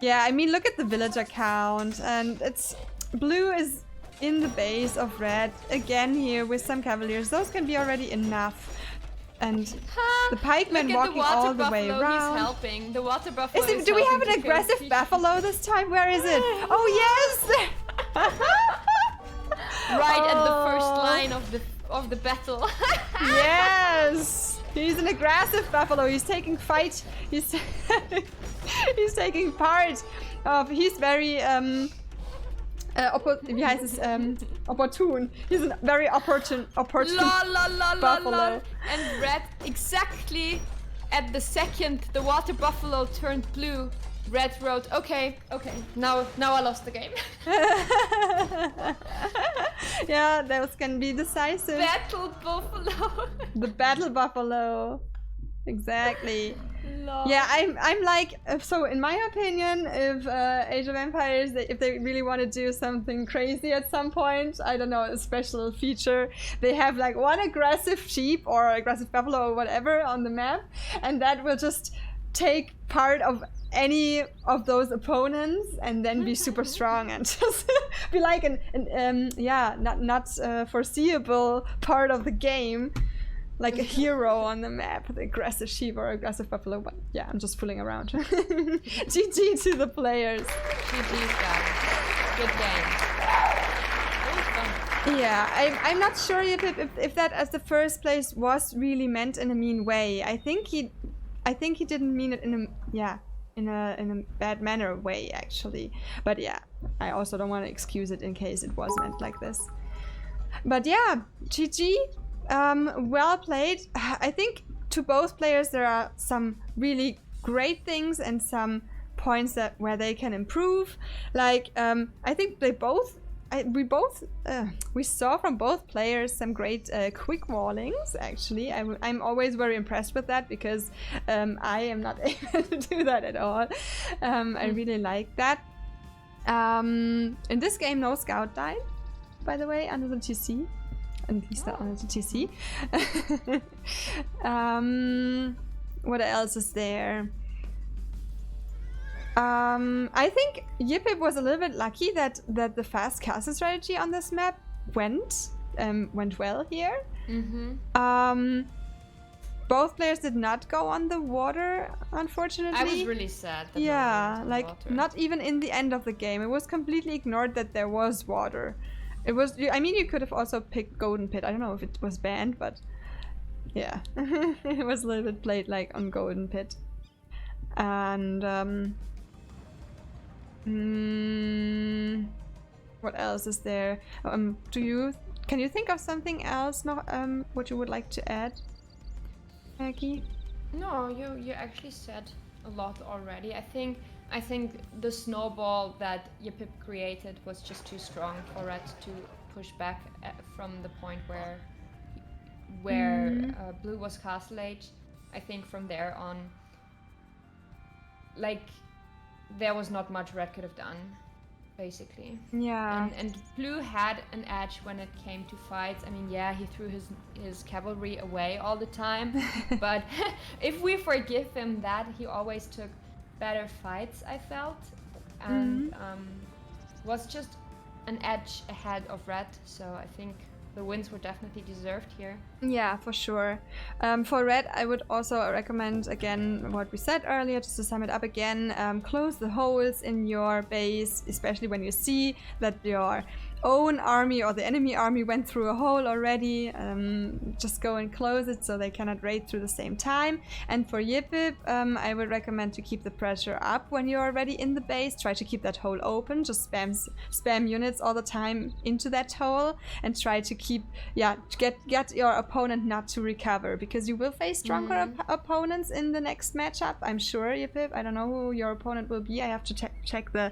Yeah, I mean, look at the villager count, and it's... Blue is in the base of Red again here with some cavaliers. Those can be already enough. And the pikemen walking all the way around. He's helping. The water buffalo is do we have an aggressive buffalo this time? Where is it? Oh yes! Right at the first line of the battle. Yes! He's an aggressive buffalo. He's taking fight. He's he's taking part of. He's very Wie heißt es? Opportun. He's a very opportune buffalo. Lol. And red, exactly at the second the water buffalo turned blue, red wrote, okay, now I lost the game. Yeah, those can be decisive. Battle buffalo. The battle buffalo. Exactly. Lol. Yeah, I'm like, so in my opinion, if Age of Empires, if they really want to do something crazy at some point, I don't know, a special feature, they have like one aggressive sheep or aggressive buffalo or whatever on the map, and that will just take part of any of those opponents and then be super strong and just be like not foreseeable part of the game. Like a hero on the map, the aggressive sheep or aggressive buffalo, but yeah, I'm just fooling around. GG to the players. GG's guys. Good game. That was fun. Yeah, I'm not sure if that as the first place was really meant in a mean way. I think he didn't mean it in a bad manner way actually. But yeah, I also don't want to excuse it in case it was meant like this. But yeah, GG. Well played. I think to both players there are some really great things and some points where they can improve. Like I think we saw from both players some great quick wallings. Actually, I'm always very impressed with that because I am not able to do that at all. I really like that. In this game, no scout died, by the way, under the TC. And he's not on the TC. What else is there? I think Yippip was a little bit lucky that the fast castle strategy on this map went well here. Mm-hmm. Both players did not go on the water, unfortunately. I was really sad. That yeah, no like water. not even in the end of the game. It was completely ignored that there was water. It was. I mean, you could have also picked Golden Pit. I don't know if it was banned, but yeah, it was a little bit played like on Golden Pit. And what else is there? Can you think of something else? What you would like to add, Maggie? No, you actually said a lot already. I think the snowball that Yippip created was just too strong for Red to push back from the point where Blue was Castle Age. I think from there on, like, there was not much Red could have done, basically. Yeah. And Blue had an edge when it came to fights. I mean, yeah, he threw his cavalry away all the time, but if we forgive him that, he always took better fights, I felt, and was just an edge ahead of Red, so I think the wins were definitely deserved here. Yeah, for sure. For Red, I would also recommend, again, what we said earlier, just to sum it up again, close the holes in your base, especially when you see that your own army or the enemy army went through a hole already. Just go and close it so they cannot raid through the same time. And for Yippip, I would recommend to keep the pressure up when you're already in the base. Try to keep that hole open. Just spam units all the time into that hole and try to get your opponent not to recover, because you will face stronger opponents in the next matchup, I'm sure, Yippip. I don't know who your opponent will be. I have to check the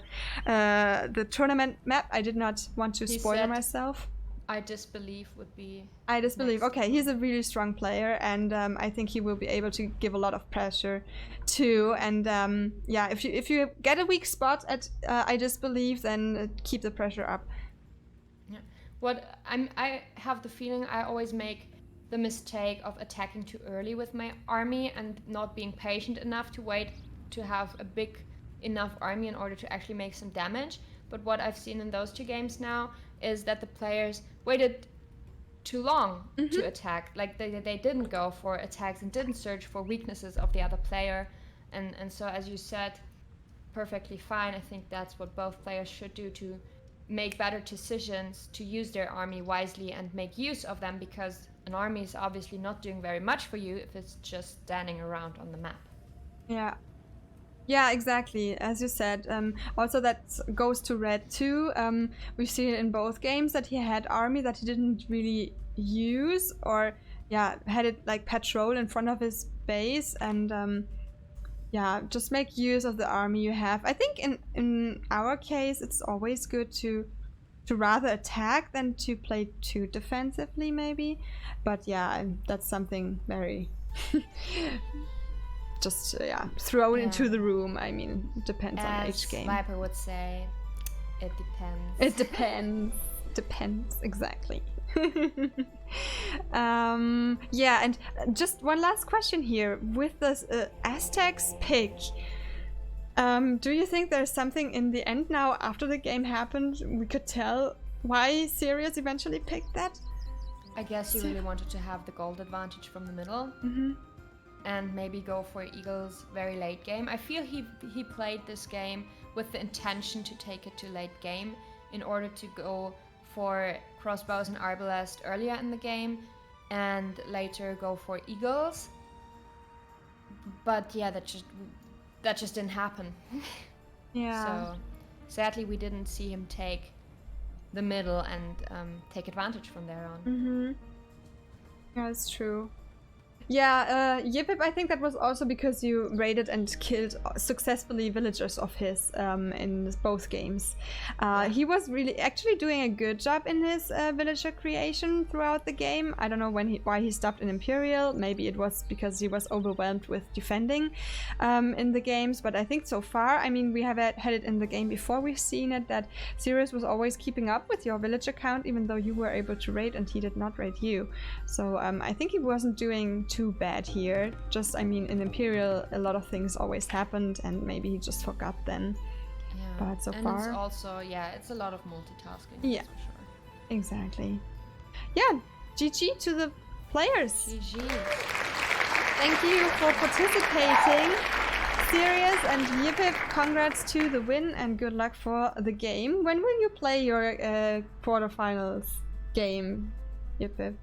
tournament map. I did not want to spoil myself. I Disbelieve would be. I Disbelieve. Okay, he's a really strong player, and I think he will be able to give a lot of pressure too. And yeah, if you get a weak spot at I Disbelieve, then keep the pressure up. Yeah. I have the feeling I always make the mistake of attacking too early with my army and not being patient enough to wait to have a big enough army in order to actually make some damage. But what I've seen in those two games now is that the players waited too long to attack. Like they didn't go for attacks and didn't search for weaknesses of the other player. And so, as you said, perfectly fine. I think that's what both players should do, to make better decisions, to use their army wisely and make use of them, because an army is obviously not doing very much for you if it's just standing around on the map. Yeah. Yeah, exactly. As you said, also that goes to Red too. We've seen it in both games that he had army that he didn't really use, or yeah, had it like patrol in front of his base, and yeah, just make use of the army you have. I think in our case, it's always good to rather attack than to play too defensively, maybe. But yeah, that's something very just yeah, thrown into the room. I mean, it depends on each game. Viper would say, it depends. It depends. Depends, exactly. Yeah, and just one last question here. With this Aztecs pick, do you think there's something in the end now, after the game happened, we could tell why Sirius eventually picked that? I guess he really wanted to have the gold advantage from the middle. And maybe go for Eagles very late game. I feel he played this game with the intention to take it to late game in order to go for crossbows and arbalest earlier in the game and later go for Eagles. But yeah, that just didn't happen. Yeah. So sadly we didn't see him take the middle and take advantage from there on. Yeah, it's true. Yeah, Yippip, I think that was also because you raided and killed successfully villagers of his in both games. He was really actually doing a good job in his villager creation throughout the game. I don't know why he stopped in Imperial. Maybe it was because he was overwhelmed with defending in the games. But I think so far, I mean, we have had it in the game before. We've seen it that Sirius was always keeping up with your villager count, even though you were able to raid and he did not raid you. So I think he wasn't doing too bad here. Just, I mean, in Imperial, a lot of things always happened, and maybe he just forgot then. Yeah. But so and far, it's also it's a lot of multitasking. Yeah, that's for sure. Exactly. Yeah, GG to the players. GG. Thank you for participating. Sirius and Yippip, congrats to the win and good luck for the game. When will you play your quarterfinals game, Yippip?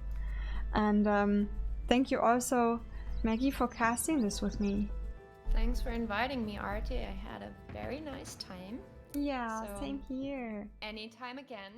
And thank you also, Maggie, for casting this with me. Thanks for inviting me, Artie. I had a very nice time. Yeah, So, same here. anytime again.